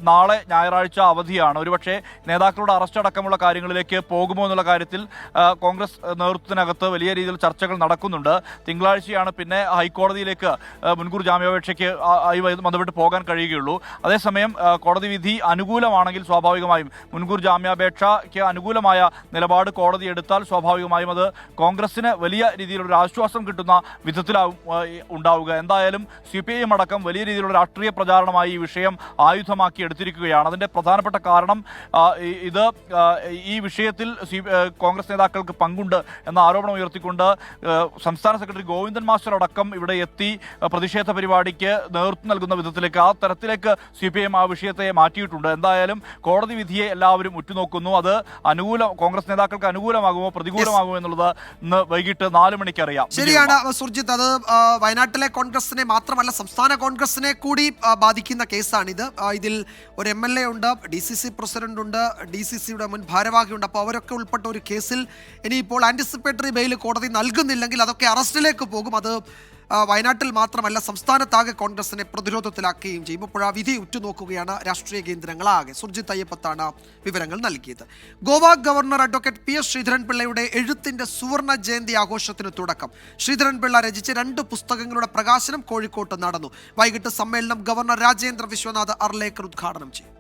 നാളെ ഞായറാഴ്ച അവധിയാണ്. ഒരുപക്ഷെ നേതാക്കളുടെ അറസ്റ്റ് അടക്കമുള്ള കാര്യങ്ങളിലേക്ക് പോകുമോ എന്നുള്ള കാര്യത്തിൽ കോൺഗ്രസ് നേതൃത്വത്തിനകത്ത് വലിയ രീതിയിൽ ചർച്ചകൾ നടക്കുന്നുണ്ട്. തിങ്കളാഴ്ചയാണ് പിന്നെ ഹൈക്കോടതിയിലേക്ക് മുൻകൂർ ജാമ്യാപേക്ഷയ്ക്ക് ബന്ധപ്പെട്ട് പോകാൻ കഴിയുകയുള്ളൂ. അതേസമയം കോടതി വിധി അനുകൂലമാണെങ്കിൽ സ്വാഭാവികമായും മുൻകൂർ ജാമ്യാപേക്ഷയ്ക്ക് അനുകൂലമായ നിലപാട് കോടതി എടുത്താൽ സ്വാഭാവികമായും അത് കോൺഗ്രസിന് വലിയ രീതിയിലൊരു ആശ്വാസം കിട്ടുന്ന വിധത്തിലാവും ഉണ്ടാവുക. എന്തായാലും CPIM അടക്കം വലിയ രീതിയിലുള്ള രാഷ്ട്രീയ പ്രചാരണമായി ഈ വിഷയം ആയുധമാക്കി എടുത്തിരിക്കുകയാണ്. അതിന്റെ പ്രധാനപ്പെട്ട കാരണം ഈ വിഷയത്തിൽ കോൺഗ്രസ് നേതാക്കൾക്ക് പങ്കുണ്ട് എന്ന ആരോപണം ഉയർത്തിക്കൊണ്ട് സംസ്ഥാന സെക്രട്ടറി ഗോവിന്ദൻ മാസ്റ്റർ അടക്കം ഇവിടെ എത്തി പ്രതിഷേധ പരിപാടിക്ക് നേതൃത്വം നൽകുന്ന വിധത്തിലേക്ക് ആ തരത്തിലേക്ക് CPIM ആ വിഷയത്തെ മാറ്റിയിട്ടുണ്ട്. എന്തായാലും കോടതി വിധിയെ എല്ലാവരും ഉറ്റുനോക്കുന്നു. അത് കോൺഗ്രസ് നേതാക്കൾക്ക് അനുകൂലമാകുമോ പ്രതികൂലമാകുമോ എന്നുള്ളത് ഇന്ന് വൈകിട്ട് 4 മണിക്ക് അറിയാം. ശരിയാണ് സുർജിത്ത്, അത് വയനാട്ടിലെ കോൺഗ്രസിനെ മാത്രമല്ല സംസ്ഥാന കോൺഗ്രസിനെ കൂടി ബാധിക്കുന്ന കേസാണിത്. ഇതിൽ ഒരു MLA ഉണ്ട്, DCC പ്രസിഡന്റ് ഉണ്ട്, DCCയുടെ മുൻ ഭാരവാഹിയുണ്ട്. അപ്പോൾ അവരൊക്കെ ഉൾപ്പെട്ട ഒരു കേസിൽ ഇനിയിപ്പോൾ ആന്റിസിപ്പേറ്ററി ബെയിൽ കോടതി നൽകുന്നില്ലെങ്കിൽ അതൊക്കെ അറസ്റ്റിലേക്ക് പോകും. അത് വയനാട്ടിൽ മാത്രമല്ല സംസ്ഥാനത്താകെ കോൺഗ്രസിനെ പ്രതിരോധത്തിലാക്കുകയും ചെയ്യും. ഇപ്പോൾ ആ വിധി ഉറ്റുനോക്കുകയാണ് രാഷ്ട്രീയ കേന്ദ്രങ്ങളാകെ. സുർജിത്ത് അയ്യപ്പത്താണ് വിവരങ്ങൾ നൽകിയത്. ഗോവ ഗവർണർ അഡ്വക്കേറ്റ് PS ശ്രീധരൻപിള്ളയുടെ എഴുത്തിന്റെ സുവർണ ജയന്തി ആഘോഷത്തിന് തുടക്കം. ശ്രീധരൻപിള്ള രചിച്ച 2 പുസ്തകങ്ങളുടെ പ്രകാശനം കോഴിക്കോട്ട് നടന്നു. വൈകിട്ട് സമ്മേളനം ഗവർണർ രാജേന്ദ്ര വിശ്വനാഥ് അർലേക്കർ ഉദ്ഘാടനം ചെയ്യും.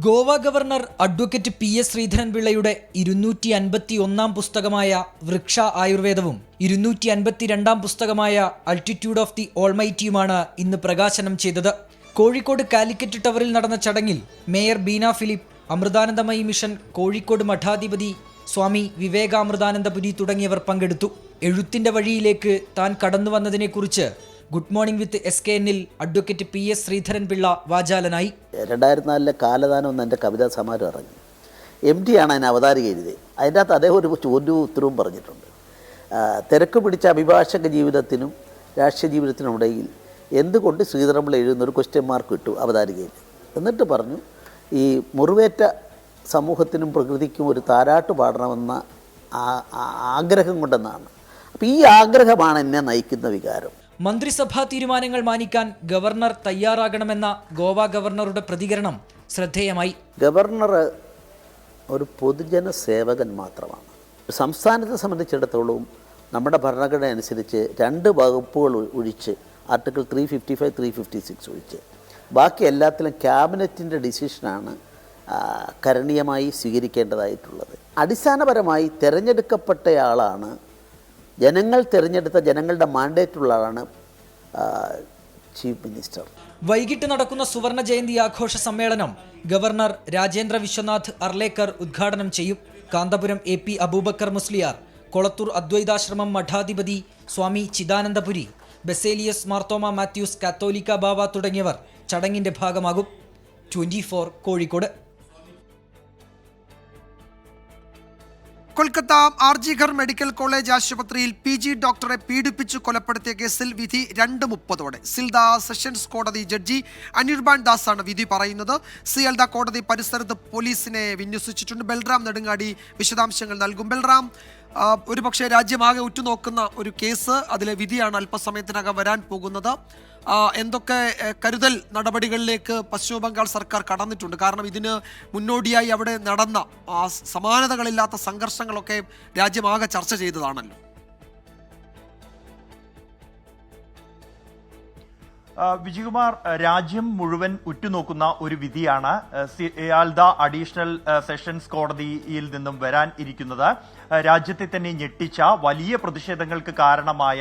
ഗോവ ഗവർണർ അഡ്വക്കേറ്റ് PS ശ്രീധരൻപിള്ളയുടെ 251 പുസ്തകമായ വൃക്ഷ ആയുർവേദവും 252 പുസ്തകമായ അൾട്ടിറ്റ്യൂഡ് ഓഫ് ദി ഓൾമൈറ്റിയുമാണ് ഇന്ന് പ്രകാശനം ചെയ്തത്. കോഴിക്കോട് കാലിക്കറ്റ് ടവറിൽ നടന്ന ചടങ്ങിൽ മേയർ ബീന ഫിലിപ്പ്, അമൃതാനന്ദമയി മിഷൻ കോഴിക്കോട് മഠാധിപതി സ്വാമി വിവേകാമൃതാനന്ദപുരി തുടങ്ങിയവർ പങ്കെടുത്തു. എഴുത്തിന്റെ വഴിയിലേക്ക് താൻ കടന്നു വന്നതിനെക്കുറിച്ച് ഗുഡ് മോർണിംഗ് വിത്ത് SKNൽ അഡ്വക്കേറ്റ് PS ശ്രീധരൻപിള്ള വാചാലനായി. 2004 കാലദാനം എന്ന് എൻ്റെ കവിതാ സമാരം ഇറങ്ങി. MT ആണ് അതിന് അവതാരിക എഴുതി. അതിൻ്റെ അകത്ത് അദ്ദേഹം ഒരു ഉത്തരവും പറഞ്ഞിട്ടുണ്ട്. തിരക്ക് പിടിച്ച അഭിഭാഷക ജീവിതത്തിനും രാഷ്ട്രീയ ജീവിതത്തിനും ഇടയിൽ എന്തുകൊണ്ട് ശ്രീധരൻപിള്ള എഴുതുന്നൊരു ക്വസ്റ്റ്യൻ മാർക്ക് ഇട്ടു അവതാരികയിൽ. എന്നിട്ട് പറഞ്ഞു, ഈ മുറിവേറ്റ സമൂഹത്തിനും പ്രകൃതിക്കും ഒരു താരാട്ട് പാടണമെന്ന ആഗ്രഹം കൊണ്ടെന്നാണ്. അപ്പോൾ ഈ ആഗ്രഹമാണ് എന്നെ നയിക്കുന്ന വികാരം. മന്ത്രിസഭാ തീരുമാനങ്ങൾ മാനിക്കാൻ ഗവർണർ തയ്യാറാകണമെന്ന ഗോവ ഗവർണറുടെ പ്രതികരണം ശ്രദ്ധേയമായി. ഗവർണർ ഒരു പൊതുജന സേവകൻ മാത്രമാണ്. സംസ്ഥാനത്തെ സംബന്ധിച്ചിടത്തോളം നമ്മുടെ ഭരണഘടന അനുസരിച്ച് 2 വകുപ്പുകൾ ഒഴിച്ച് ആർട്ടിക്കിൾ 355, 356 ഒഴിച്ച് ബാക്കി എല്ലാത്തിലും ക്യാബിനറ്റിൻ്റെ ഡിസിഷനാണ് കരണീയമായി സ്വീകരിക്കേണ്ടതായിട്ടുള്ളത്. അടിസ്ഥാനപരമായി തിരഞ്ഞെടുക്കപ്പെട്ടയാളാണ്, ജനങ്ങൾ തിരഞ്ഞെടുത്ത ജനങ്ങളുടെ മാൻഡേറ്റുള്ള ആളാണ് ചീഫ് മിനിസ്റ്റർ. വൈകിട്ട് നടക്കുന്ന സുവർണ ജയന്തി ആഘോഷ സമ്മേളനം ഗവർണർ രാജേന്ദ്ര വിശ്വനാഥ് അർലേക്കർ ഉദ്ഘാടനം ചെയ്യും. കാന്തപുരം AP അബൂബക്കർ മുസ്ലിയാർ, കൊളത്തൂർ അദ്വൈതാശ്രമം മഠാധിപതി സ്വാമി ചിദാനന്ദപുരി, ബസേലിയസ് മാർത്തോമ മാത്യൂസ് കാത്തോലിക്ക ബാവ തുടങ്ങിയവർ ചടങ്ങിന്റെ ഭാഗമാകും. 24 കോഴിക്കോട്. കൊൽക്കത്ത ആർജികർ മെഡിക്കൽ കോളേജ് ആശുപത്രിയിൽ PG ഡോക്ടറെ പീഡിപ്പിച്ചു കൊലപ്പെടുത്തിയ കേസിൽ വിധി 2:30 സിൽദ സെഷൻസ് കോടതി ജഡ്ജി അനിർബാൻ ദാസാണ് വിധി പറയുന്നത്. സിയൽദ കോടതി പരിസരത്ത് പോലീസിനെ വിന്യസിച്ചിട്ടുണ്ട്. ബൽറാം നെടുങ്ങാടി വിശദാംശങ്ങൾ നൽകും. ബൽറാം, ഒരുപക്ഷെ രാജ്യമാകെ ഉറ്റുനോക്കുന്ന ഒരു കേസ്, അതിലെ വിധിയാണ് അല്പസമയത്തിനകം വരാൻ പോകുന്നത്. എന്തൊക്കെ കരുതൽ നടപടികളിലേക്ക് പശ്ചിമ ബംഗാൾ സർക്കാർ കടന്നിട്ടുണ്ട്? കാരണം ഇതിന് മുന്നോടിയായി അവിടെ നടന്ന സമാനതകളില്ലാത്ത സംഘർഷങ്ങളൊക്കെ രാജ്യമാകെ ചർച്ച ചെയ്തതാണല്ലോ. വിജയകുമാർ, രാജ്യം മുഴുവൻ ഉറ്റുനോക്കുന്ന ഒരു വിധിയാണ് സിയാൽദ അഡീഷണൽ സെഷൻസ് കോടതിയിൽ നിന്നും വരാൻ ഇരിക്കുന്നത്. രാജ്യത്തെ തന്നെ ഞെട്ടിച്ച വലിയ പ്രതിഷേധങ്ങൾക്ക് കാരണമായ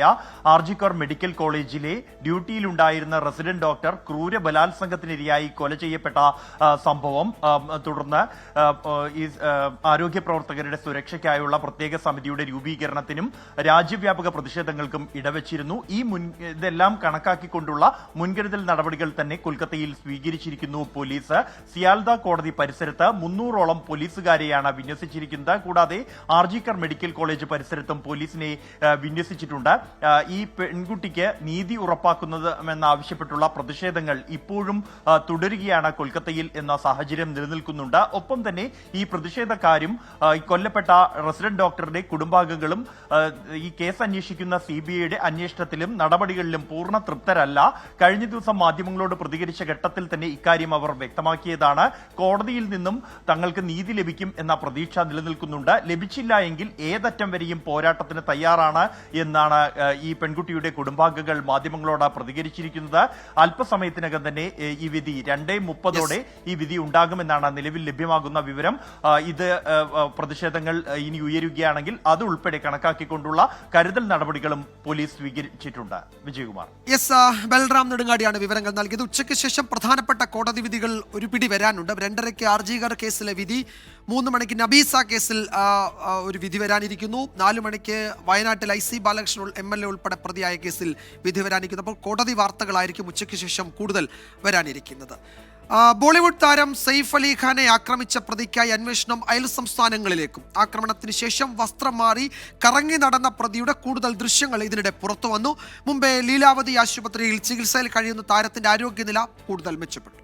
ആർജിക്കർ മെഡിക്കൽ കോളേജിലെ ഡ്യൂട്ടിയിലുണ്ടായിരുന്ന റെസിഡന്റ് ഡോക്ടർ ക്രൂര ബലാത്സംഗത്തിനിരയായി കൊല ചെയ്യപ്പെട്ട സംഭവം തുടർന്ന് ഈ ആരോഗ്യ പ്രവർത്തകരുടെ സുരക്ഷയ്ക്കായുള്ള പ്രത്യേക സമിതിയുടെ രൂപീകരണത്തിനും രാജ്യവ്യാപക പ്രതിഷേധങ്ങൾക്കും ഇടവച്ചിരുന്നു. ഇതെല്ലാം കണക്കാക്കിക്കൊണ്ടുള്ള മുൻകരുതൽ നടപടികൾ തന്നെ കൊൽക്കത്തയിൽ സ്വീകരിച്ചിരിക്കുന്നു പോലീസ്. സിയാൽദ കോടതി പരിസരത്ത് 300ഓളം പോലീസുകാരെയാണ് വിന്യസിച്ചിരിക്കുന്നത്. കൂടാതെ ആർജിക്കർ മെഡിക്കൽ കോളേജ് പരിസരത്തും പോലീസിനെ വിന്യസിച്ചിട്ടുണ്ട്. ഈ പെൺകുട്ടിക്ക് നീതി ഉറപ്പാക്കുന്നതെന്നാവശ്യപ്പെട്ടുള്ള പ്രതിഷേധങ്ങൾ ഇപ്പോഴും തുടരുകയാണ് കൊൽക്കത്തയിൽ എന്ന സാഹചര്യം നിലനിൽക്കുന്നുണ്ട്. ഒപ്പം തന്നെ ഈ പ്രതിഷേധക്കാരും കൊല്ലപ്പെട്ട റെസിഡന്റ് ഡോക്ടറുടെ കുടുംബാംഗങ്ങളും ഈ കേസ് അന്വേഷിക്കുന്ന CBIയുടെ അന്വേഷണത്തിലും നടപടികളിലും പൂർണ്ണ തൃപ്തരല്ല. കഴിഞ്ഞ ദിവസം മാധ്യമങ്ങളോട് പ്രതികരിച്ച ഘട്ടത്തിൽ തന്നെ ഇക്കാര്യം അവർ വ്യക്തമാക്കിയതാണ്. കോടതിയിൽ നിന്നും തങ്ങൾക്ക് നീതി ലഭിക്കും എന്ന പ്രതീക്ഷ നിലനിൽക്കുന്നുണ്ട്. ലഭിച്ചില്ല എങ്കിൽ ഏതറ്റം വരെയും പോരാട്ടത്തിന് തയ്യാറാണ് എന്നാണ് ഈ പെൺകുട്ടിയുടെ കുടുംബാംഗങ്ങൾ മാധ്യമങ്ങളോട് പ്രതികരിച്ചിരിക്കുന്നത്. അല്പസമയത്തിനകം തന്നെ ഈ വിധി 2:30 ഈ വിധി ഉണ്ടാകുമെന്നാണ് നിലവിൽ ലഭ്യമാകുന്ന വിവരം. ഇത് പ്രതിഷേധങ്ങൾ ഇനി ഉയരുകയാണെങ്കിൽ അത് ഉൾപ്പെടെ കണക്കാക്കിക്കൊണ്ടുള്ള കരുതൽ നടപടികളും പോലീസ് സ്വീകരിച്ചിട്ടുണ്ട്. വിജയകുമാർ. ബൽറാം നെടുങ്ങാടിയാണ് വിവരങ്ങൾ നൽകിയത്. ഉച്ചയ്ക്ക് ശേഷം പ്രധാനപ്പെട്ട കോടതി വിധികൾ ഒരു പിടി വരാനുണ്ട്. 2:30 ആർജികർ കേസിലെ വിധി, 3 മണിക്ക് നബീസ കേസിൽ ഒരു വിധി വരാനിരിക്കുന്നു. 4 മണിക്ക് വയനാട്ടിൽ IC ബാലകൃഷ്ണൻ MLA ഉൾപ്പെടെ പ്രതിയായ കേസിൽ വിധി വരാനിരിക്കുന്നു. അപ്പോൾ കോടതി വാർത്തകളായിരിക്കും ഉച്ചയ്ക്ക് ശേഷം കൂടുതൽ വരാനിരിക്കുന്നത്. ബോളിവുഡ് താരം സെയ്ഫ് അലി ഖാനെ ആക്രമിച്ച പ്രതിക്കായി അന്വേഷണം അയൽ സംസ്ഥാനങ്ങളിലേക്കും. ആക്രമണത്തിന് ശേഷം വസ്ത്രം മാറി കറങ്ങി നടന്ന പ്രതിയുടെ കൂടുതൽ ദൃശ്യങ്ങൾ ഇതിനിടെ പുറത്തു വന്നു. മുംബൈ ലീലാവതി ആശുപത്രിയിൽ ചികിത്സയിൽ കഴിയുന്ന താരത്തിന്റെ ആരോഗ്യനില കൂടുതൽ മെച്ചപ്പെട്ടു.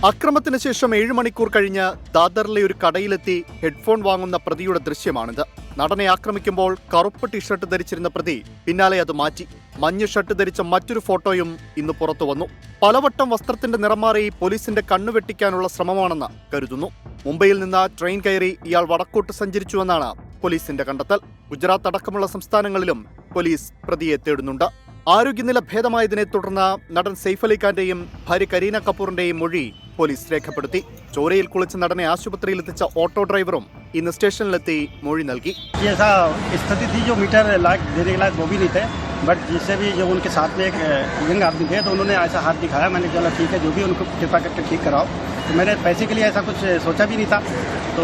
അക്രമത്തിന് ശേഷം 7 മണിക്കൂർ കഴിഞ്ഞ് ദാദറിലെ ഒരു കടയിലെത്തി ഹെഡ്ഫോൺ വാങ്ങുന്ന പ്രതിയുടെ ദൃശ്യമാണിത്. നടനെ ആക്രമിക്കുമ്പോൾ കറുപ്പ് ടീഷർട്ട് ധരിച്ചിരുന്ന പ്രതി പിന്നാലെ അത് മാറ്റി മഞ്ഞ ഷർട്ട് ധരിച്ച മറ്റൊരു ഫോട്ടോയും ഇന്ന് പുറത്തു വന്നു. പലവട്ടം വസ്ത്രത്തിന്റെ നിറം മാറി പോലീസിന്റെ കണ്ണുവെട്ടിക്കാനുള്ള ശ്രമമാണെന്ന് കരുതുന്നു. മുംബൈയിൽ നിന്ന് ട്രെയിൻ കയറി ഇയാൾ വടക്കോട്ട് സഞ്ചരിച്ചുവെന്നാണ് പോലീസിന്റെ കണ്ടെത്തൽ. ഗുജറാത്ത് അടക്കമുള്ള സംസ്ഥാനങ്ങളിലും പോലീസ് പ്രതിയെ തേടുന്നുണ്ട്. ആരോഗ്യനില ഭേദമായതിനെ തുടർന്ന് നടൻ സെയ്ഫ് അലി ഖാന്റെയും ഭാര്യ കരീന കപൂറിന്റെയും മൊഴി പോലീസ് രേഖപ്പെടുത്തി. ചോരയിൽ കുളിച്ച് നടനെ ആശുപത്രിയിൽ എത്തിച്ച ഓട്ടോ ഡ്രൈവറും ഇന്ന് സ്റ്റേഷനിലെത്തി മൊഴി നൽകി. बट जिससे भी जो उनके साथ में एक यंग आदमी थे तो उन्होंने ऐसा हाथ दिखाया. मैंने बोला ठीक है, जो भी उनको कृपा करके ठीक कराओ. तो मैंने पैसे के लिए ऐसा कुछ सोचा भी नहीं था, तो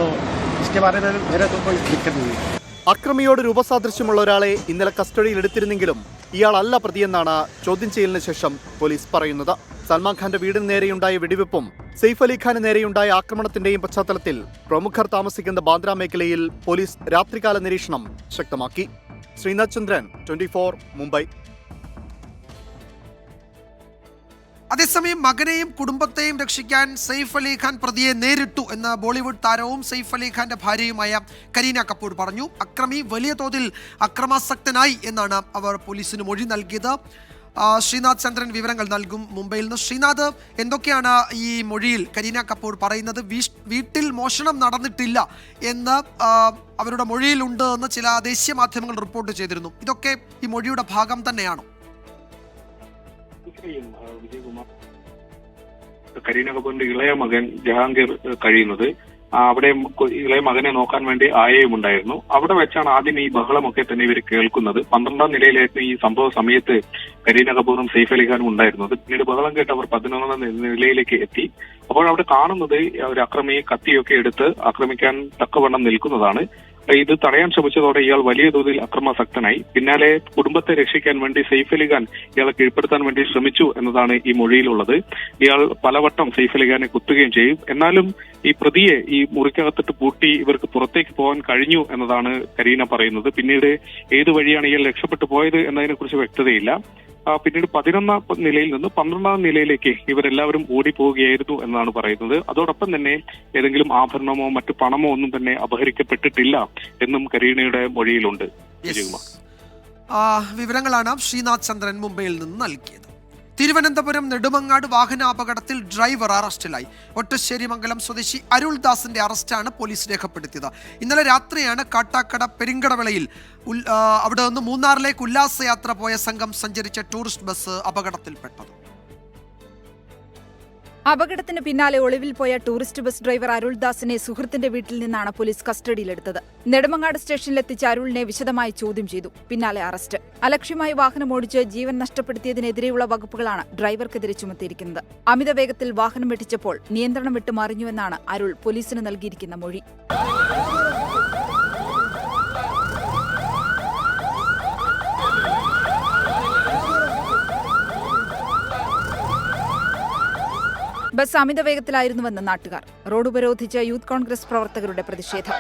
इसके बारे में मेरे तो कोई दिक्कत नहीं है. അക്രമിയോട് രൂപസാദൃശ്യമുള്ള ഒരാളെ ഇന്നലെ കസ്റ്റഡിയിൽ എടുത്തിരുന്നെങ്കിലും ഇയാളല്ല പ്രതിയെന്നാണ് ചോദ്യം ചെയ്യലിന് ശേഷം പോലീസ് പറയുന്നത്. സൽമാൻ ഖാന്റെ വീടിന് നേരെയുണ്ടായ വെടിവെപ്പും സെയ്ഫ് അലി ഖാന് നേരെയുണ്ടായ ആക്രമണത്തിന്റെയും പശ്ചാത്തലത്തിൽ പ്രമുഖർ താമസിക്കുന്ന ബാന്ദ്ര മേഖലയിൽ പോലീസ് രാത്രികാല നിരീക്ഷണം ശക്തമാക്കി. ശ്രീനാഥ് ചന്ദ്രൻ, 24 മുംബൈ. അതേസമയം മകനെയും കുടുംബത്തെയും രക്ഷിക്കാൻ സെയ്ഫ് അലി ഖാൻ പ്രതിയെ നേരിട്ടു എന്ന് ബോളിവുഡ് താരവും സെയ്ഫ് അലി ഖാന്റെ ഭാര്യയുമായ കരീന കപൂർ പറഞ്ഞു. അക്രമി വലിയ തോതിൽ അക്രമാസക്തനായി എന്നാണ് അവർ പോലീസിന് മൊഴി നൽകിയത്. ശ്രീനാഥ് ചന്ദ്രൻ വിവരങ്ങൾ നൽകും മുംബൈയിൽ നിന്ന്. ശ്രീനാഥ്, എന്തൊക്കെയാണ് ഈ മൊഴിയിൽ കരീന കപൂർ പറയുന്നത്? വീട്ടിൽ മോഷണം നടന്നിട്ടില്ല എന്ന് അവരുടെ മൊഴിയിലുണ്ട് എന്ന് ചില ദേശീയ മാധ്യമങ്ങൾ റിപ്പോർട്ട് ചെയ്തിരുന്നു. ഇതൊക്കെ ഈ മൊഴിയുടെ ഭാഗം തന്നെയാണോ? കരീന കപൂറിന്റെ ഇളയ മകൻ ജഹാംഗീർ കഴിയുന്നത് അവിടെ ഇളയ മകനെ നോക്കാൻ വേണ്ടി ആയയും ഉണ്ടായിരുന്നു. അവിടെ വെച്ചാണ് ആദ്യം ഈ ബഹളമൊക്കെ തന്നെ ഇവർ കേൾക്കുന്നത്. 12ാം നിലയിലായിരുന്നു ഈ സംഭവ സമയത്ത് കരീന കപൂറും സെയ്ഫ് അലി ഖാനും ഉണ്ടായിരുന്നത്. പിന്നീട് ബഹളം കേട്ട് അവർ 11ാം നിലയിലേക്ക് എത്തി. അപ്പോൾ അവിടെ കാണുന്നത് ഒരു അക്രമി കത്തിയൊക്കെ എടുത്ത് ആക്രമിക്കാൻ തക്കവണ്ണം നിൽക്കുന്നതാണ്. ഇത് തടയാൻ ശ്രമിച്ചതോടെ ഇയാൾ വലിയ തോതിൽ അക്രമാസക്തനായി. പിന്നാലെ കുടുംബത്തെ രക്ഷിക്കാൻ വേണ്ടി സെയ്ഫ് അലി ഖാൻ ഇയാളെ കീഴ്പ്പെടുത്താൻ വേണ്ടി ശ്രമിച്ചു എന്നതാണ് ഈ മൊഴിയിലുള്ളത്. ഇയാൾ പലവട്ടം സെയ്ഫ് അലി ഖാനെ കുത്തുകയും ചെയ്യും. എന്നാലും ഈ പ്രതിയെ ഈ മുറിക്കകത്തിട്ട് പൂട്ടി ഇവർക്ക് പുറത്തേക്ക് പോകാൻ കഴിഞ്ഞു എന്നതാണ് കരീന പറയുന്നത്. പിന്നീട് ഏത് വഴിയാണ് ഇയാൾ രക്ഷപ്പെട്ടു പോയത് എന്നതിനെ കുറിച്ച് വ്യക്തതയില്ല. പിന്നീട് 11ാം നിലയിൽ നിന്ന് 12ാം നിലയിലേക്ക് ഇവരെല്ലാവരും ഓടിപ്പോവുകയായിരുന്നു എന്നാണ് പറയുന്നത്. അതോടൊപ്പം തന്നെ ഏതെങ്കിലും ആഭരണമോ മറ്റു പണമോ ഒന്നും തന്നെ അപഹരിക്കപ്പെട്ടിട്ടില്ല എന്നും കരീനയുടെ മൊഴിയിലുണ്ട്. വിജയകുമാർ, വിവരങ്ങളാണ് ശ്രീനാഥ് ചന്ദ്രൻ മുംബൈയിൽ നിന്ന് നൽകിയത്. തിരുവനന്തപുരം നെടുമങ്ങാട് വാഹനാപകടത്തിൽ ഡ്രൈവർ അറസ്റ്റിലായി. ഒറ്റശ്ശേരിമംഗലം സ്വദേശി അരുൾദാസിന്റെ അറസ്റ്റാണ് പോലീസ് രേഖപ്പെടുത്തിയത്. ഇന്നലെ രാത്രിയാണ് കാട്ടാക്കട പെരിങ്കടവിളയിൽ അവിടെ നിന്ന് മൂന്നാറിലേക്ക് ഉല്ലാസയാത്ര പോയ സംഘം സഞ്ചരിച്ച ടൂറിസ്റ്റ് ബസ് അപകടത്തിൽപ്പെട്ടത്. അപകടത്തിന് പിന്നാലെ ഒളിവിൽ പോയ ടൂറിസ്റ്റ് ബസ് ഡ്രൈവർ അരുൾദാസിനെ സുഹൃത്തിന്റെ വീട്ടിൽ നിന്നാണ് പോലീസ് കസ്റ്റഡിയിലെടുത്തത്. നെടുമങ്ങാട് സ്റ്റേഷനിലെത്തിച്ച അരുളിനെ വിശദമായി ചോദ്യം ചെയ്തു. പിന്നാലെ അറസ്റ്റ്. അലക്ഷ്യമായി വാഹനമോടിച്ച് ജീവൻ നഷ്ടപ്പെടുത്തിയതിനെതിരെയുള്ള വകുപ്പുകളാണ് ഡ്രൈവർക്കെതിരെ ചുമത്തിയിരിക്കുന്നത്. അമിത വേഗത്തിൽ വാഹനം വെട്ടിച്ചപ്പോൾ നിയന്ത്രണം വിട്ട് മറിഞ്ഞുവെന്നാണ് അരുൾ പോലീസിന് നൽകിയിരിക്കുന്ന മൊഴി. ബസ് അമിത വേഗത്തിലായിരുന്നുവെന്ന് നാട്ടുകാർ. റോഡ് ഉപരോധിച്ച യൂത്ത് കോൺഗ്രസ് പ്രവർത്തകരുടെ പ്രതിഷേധം.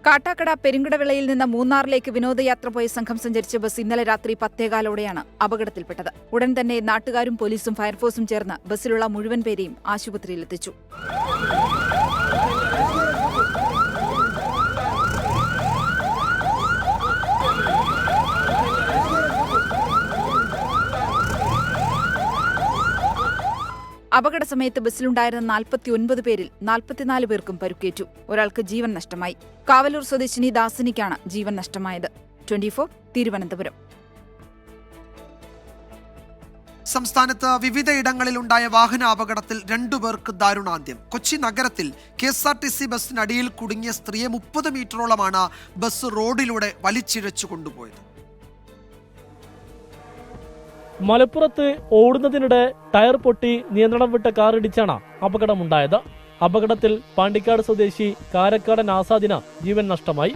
കാട്ടാക്കട പെരിങ്കടവിളയിൽ നിന്ന് മൂന്നാറിലേക്ക് വിനോദയാത്ര പോയ സംഘം സഞ്ചരിച്ച ബസ് ഇന്നലെ രാത്രി 10:15 അപകടത്തിൽപ്പെട്ടത്. ഉടൻ തന്നെ നാട്ടുകാരും പോലീസും ഫയർഫോഴ്സും ചേർന്ന് ബസ്സിലുള്ള മുഴുവൻ പേരെയും ആശുപത്രിയിലെത്തിച്ചു. അപകട സമയത്ത് ബസ്സിലുണ്ടായിരുന്ന 49 പേരിൽ 44 പേർക്കും പരുക്കേറ്റു. ഒരാൾക്ക് ജീവൻ നഷ്ടമായി. കാവലൂർ സ്വദേശിനി ദാസിനിക്കാണ് ജീവൻ നഷ്ടമായത്. 24 തിരുവനന്തപുരം. സംസ്ഥാനത്ത് വിവിധയിടങ്ങളിലുണ്ടായ വാഹനാപകടത്തിൽ 2 പേർക്ക് ദാരുണാന്ത്യം. കൊച്ചി നഗരത്തിൽ KSRTC ബസ്സിനടിയിൽ കുടുങ്ങിയ സ്ത്രീയെ 30 മീറ്ററോളമാണ് ബസ് റോഡിലൂടെ വലിച്ചിഴച്ചു കൊണ്ടുപോയത്. മലപ്പുറത്ത് ഓടുന്നതിനിടെ ടയർ പൊട്ടി നിയന്ത്രണം വിട്ട കാറിടിച്ചാണ് അപകടമുണ്ടായത്. അപകടത്തിൽ പാണ്ടിക്കാട് സ്വദേശി കാരക്കാടൻ ആസാദിന് ജീവൻ നഷ്ടമായി.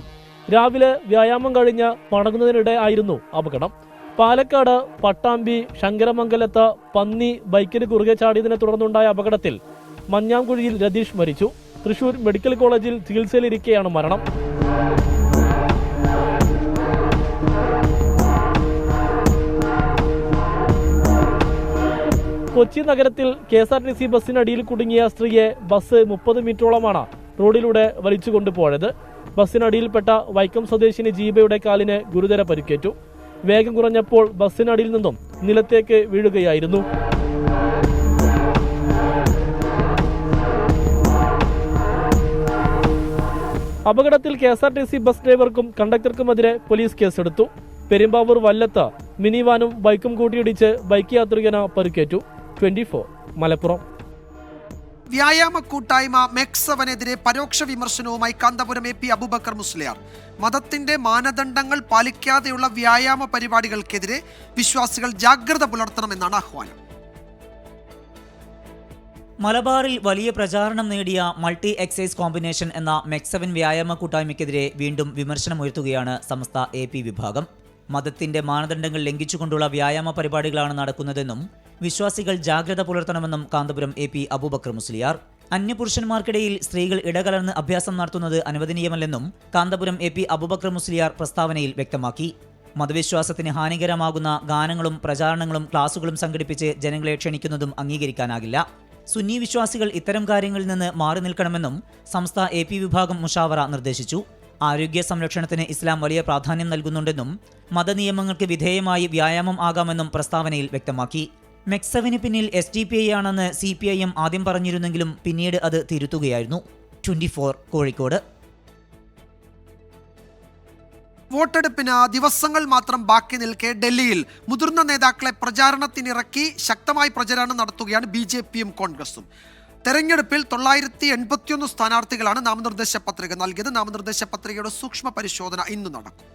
രാവിലെ വ്യായാമം കഴിഞ്ഞ് മടങ്ങുന്നതിനിടെ ആയിരുന്നു അപകടം. പാലക്കാട് പട്ടാമ്പി ശങ്കരമംഗലത്ത് പന്നി ബൈക്കിന് കുറുകെ ചാടിയതിനെ തുടർന്നുണ്ടായ അപകടത്തിൽ മഞ്ഞാംകുഴിയിൽ രതീഷ് മരിച്ചു. തൃശൂർ മെഡിക്കൽ കോളേജിൽ ചികിത്സയിലിരിക്കെയാണ് മരണം. കൊച്ചി നഗരത്തിൽ KSRTC ബസ്സിനടിയിൽ കുടുങ്ങിയ സ്ത്രീയെ ബസ് 30 മീറ്ററോളമാണ് റോഡിലൂടെ വലിച്ചു കൊണ്ടുപോയത്. ബസ്സിനടിയിൽപ്പെട്ട വൈക്കം സ്വദേശിനി ജീബയുടെ കാലിന് ഗുരുതര പരിക്കേറ്റു. വേഗം കുറഞ്ഞപ്പോൾ ബസ്സിനടിയിൽ നിന്നും നിലത്തേക്ക് വീഴുകയായിരുന്നു. അപകടത്തിൽ KSRTC ബസ് ഡ്രൈവർക്കും കണ്ടക്ടർക്കുമെതിരെ പോലീസ് കേസെടുത്തു. പെരുമ്പാവൂർ വല്ലത്ത് മിനി വാനും ബൈക്കും കൂട്ടിയിടിച്ച് ബൈക്ക് യാത്രികന് പരിക്കേറ്റു. 24 മലപ്പുറം. വ്യായാമ കൂട്ടായ്മ മെക്സവനെതിരെ പരോക്ഷ വിമർശനവുമായി കാന്തപുരം AP അബൂബക്കർ മുസ്ലിയാർ. മതത്തിന്റെ മാനദണ്ഡങ്ങൾ പാലിക്കാതെയുള്ള വ്യായാമ പരിപാടികൾക്കെതിരെ വിശ്വാസികൾ ജാഗ്രത പുലർത്തണമെന്നാണ് ആഹ്വാനം. മലബാറിൽ വലിയ പ്രചാരണം നേടിയ മൾട്ടി എക്സൈസ് കോമ്പിനേഷൻ എന്ന മെക്സവൻ വ്യായാമ കൂട്ടായ്മയ്ക്കെതിരെ വീണ്ടും വിമർശനമുയർത്തുകയാണ് സമസ്ത AP വിഭാഗം. മതത്തിന്റെ മാനദണ്ഡങ്ങൾ ലംഘിച്ചുകൊണ്ടുള്ള വ്യായാമ പരിപാടികളാണ് നടക്കുന്നതെന്നും വിശ്വാസികൾ ജാഗ്രത പുലർത്തണമെന്നും കാന്തപുരം AP അബൂബക്കർ മുസ്ലിയാർ. അന്യപുരുഷന്മാർക്കിടയിൽ സ്ത്രീകൾ ഇടകലർന്ന് അഭ്യാസം നടത്തുന്നത് അനുവദനീയമല്ലെന്നും കാന്തപുരം AP അബൂബക്കർ മുസ്ലിയാർ പ്രസ്താവനയിൽ വ്യക്തമാക്കി. മതവിശ്വാസത്തിന് ഹാനികരമാകുന്ന ഗാനങ്ങളും പ്രചാരണങ്ങളും ക്ലാസുകളും സംഘടിപ്പിച്ച് ജനങ്ങളെ ക്ഷണിക്കുന്നതും അംഗീകരിക്കാനാകില്ല. സുന്നി വിശ്വാസികൾ ഇത്തരം കാര്യങ്ങളിൽ നിന്ന് മാറി നിൽക്കണമെന്നും സംസ്ഥ AP വിഭാഗം മുഷാവറ നിർദ്ദേശിച്ചു. ആരോഗ്യ സംരക്ഷണത്തിന് ഇസ്ലാം വലിയ പ്രാധാന്യം നൽകുന്നുണ്ടെന്നും മതനിയമങ്ങൾക്ക് വിധേയമായി വ്യായാമം ആകാമെന്നും പ്രസ്താവനയിൽ വ്യക്തമാക്കി. മെക്സവിന് പിന്നിൽ SDPI ആണെന്ന് CPIM ആദ്യം പറഞ്ഞിരുന്നെങ്കിലും പിന്നീട് അത് തിരുത്തുകയായിരുന്നു. 24 കോഴിക്കോട്. വോട്ടെടുപ്പിന് ദിവസങ്ങൾ മാത്രം ബാക്കി നിൽക്കെ ഡൽഹിയിൽ മുതിർന്ന നേതാക്കളെ പ്രചാരണത്തിനിറക്കി ശക്തമായി പ്രചാരണം നടത്തുകയാണ് BJPയും കോൺഗ്രസും. തെരഞ്ഞെടുപ്പിൽ 981 സ്ഥാനാർത്ഥികളാണ് നാമനിർദ്ദേശ പത്രിക നൽകിയത്. നാമനിർദ്ദേശ പത്രികയുടെ സൂക്ഷ്മ പരിശോധന ഇന്ന് നടക്കും.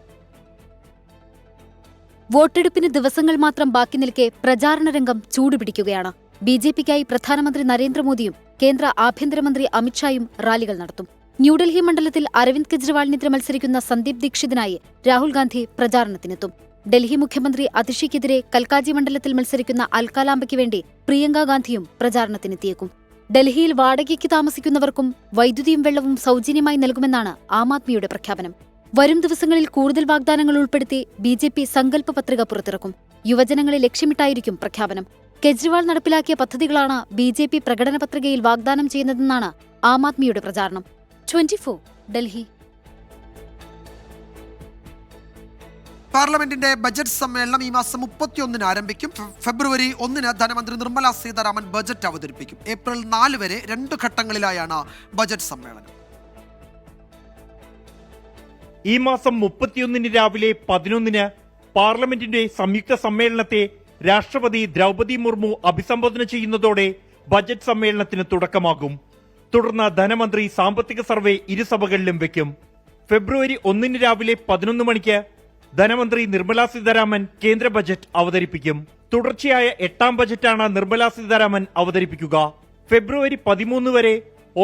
വോട്ടെടുപ്പിന് ദിവസങ്ങൾ മാത്രം ബാക്കി നിൽക്കെ പ്രചാരണ രംഗം ചൂടുപിടിക്കുകയാണ്. ബിജെപിക്കായി പ്രധാനമന്ത്രി നരേന്ദ്രമോദിയും കേന്ദ്ര ആഭ്യന്തരമന്ത്രി അമിത്ഷായും റാലികൾ നടത്തും. ന്യൂഡൽഹി മണ്ഡലത്തിൽ അരവിന്ദ് കെജ്രിവാളിനെതിരെ മത്സരിക്കുന്ന സന്ദീപ് ദീക്ഷിതിനായി രാഹുൽ ഗാന്ധി പ്രചാരണത്തിനെത്തും. ഡൽഹി മുഖ്യമന്ത്രി അതിഷിക്കെതിരെ കൽക്കാജി മണ്ഡലത്തിൽ മത്സരിക്കുന്ന അൽക്കാലാംബയ്ക്ക് വേണ്ടി പ്രിയങ്ക ഗാന്ധിയും പ്രചാരണത്തിനെത്തിയേക്കും. ഡൽഹിയിൽ വാടകയ്ക്ക് താമസിക്കുന്നവർക്കും വൈദ്യുതിയും വെള്ളവും സൗജന്യമായി നൽകുമെന്നാണ് ആം ആദ്മിയുടെ പ്രഖ്യാപനം. വരും ദിവസങ്ങളിൽ കൂടുതൽ വാഗ്ദാനങ്ങൾ ഉൾപ്പെടുത്തി ബിജെപി സങ്കല്പ പത്രിക പുറത്തിറക്കും. യുവജനങ്ങളെ ലക്ഷ്യമിട്ടായിരിക്കും പ്രഖ്യാപനം. കെജ്രിവാൾ നടപ്പിലാക്കിയ പദ്ധതികളാണ് ബിജെപി പ്രകടന പത്രികയിൽ വാഗ്ദാനം ചെയ്യുന്നതെന്നാണ് ആം ആദ്മിയുടെ പ്രചാരണം. 24 ഡൽഹി. പാർലമെന്റിന്റെ ബജറ്റ് സമ്മേളനം ഈ മാസം 31 ആരംഭിക്കും. ഫെബ്രുവരി 1 ധനമന്ത്രി നിർമ്മല സീതാരാമൻ ബജറ്റ് അവതരിപ്പിക്കും. ഏപ്രിൽ 4 വരെ 2 ഘട്ടങ്ങളിലായാണ് ബജറ്റ് സമ്മേളനം. ഈ മാസം 31 രാവിലെ 11 പാർലമെന്റിന്റെ സംയുക്ത സമ്മേളനത്തെ രാഷ്ട്രപതി ദ്രൗപദി മുർമു അഭിസംബോധന ചെയ്യുന്നതോടെ ബജറ്റ് സമ്മേളനത്തിന് തുടക്കമാകും. തുടർന്ന് ധനമന്ത്രി സാമ്പത്തിക സർവേ ഇരുസഭകളിലും വയ്ക്കും. ഫെബ്രുവരി 1 രാവിലെ 11 മണിക്ക് ധനമന്ത്രി നിർമ്മല സീതാരാമൻ കേന്ദ്ര ബജറ്റ് അവതരിപ്പിക്കും. തുടർച്ചയായ 8ാം ബജറ്റാണ് നിർമ്മല സീതാരാമൻ അവതരിപ്പിക്കുക. ഫെബ്രുവരി 13 വരെ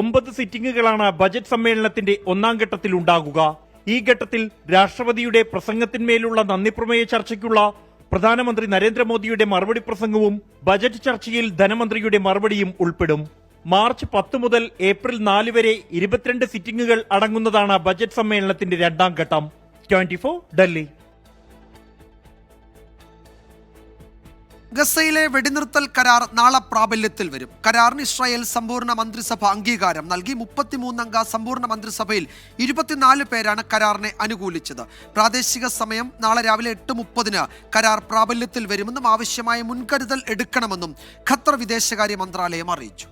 9 സിറ്റിംഗുകളാണ് ബജറ്റ് സമ്മേളനത്തിന്റെ 1ാം ഘട്ടത്തിൽ ഉണ്ടാകുക. ഈ ഘട്ടത്തിൽ രാഷ്ട്രപതിയുടെ പ്രസംഗത്തിന്മേലുള്ള നന്ദിപ്രമേയ ചർച്ചയ്ക്കുള്ള പ്രധാനമന്ത്രി നരേന്ദ്രമോദിയുടെ മറുപടി പ്രസംഗവും ബജറ്റ് ചർച്ചയിൽ ധനമന്ത്രിയുടെ മറുപടിയും ഉൾപ്പെടും. മാർച്ച് 10 മുതൽ ഏപ്രിൽ 4 വരെ 22 സിറ്റിംഗുകൾ അടങ്ങുന്നതാണ് ബജറ്റ് സമ്മേളനത്തിന്റെ 2ാം ഘട്ടം. 24 ഡൽഹി. ഗസയിലെ വെടിനിർത്തൽ കരാർ നാളെ പ്രാബല്യത്തിൽ വരും. കരാറിന് ഇസ്രായേൽ സമ്പൂർണ്ണ മന്ത്രിസഭ അംഗീകാരം നൽകി. 33 അംഗ സമ്പൂർണ്ണ മന്ത്രിസഭയിൽ 24 പേരാണ് കരാറിനെ അനുകൂലിച്ചത്. പ്രാദേശിക സമയം നാളെ രാവിലെ 8:30 കരാർ പ്രാബല്യത്തിൽ വരുമെന്നും ആവശ്യമായ മുൻകരുതൽ എടുക്കണമെന്നും ഖത്തർ വിദേശകാര്യ മന്ത്രാലയം അറിയിച്ചു.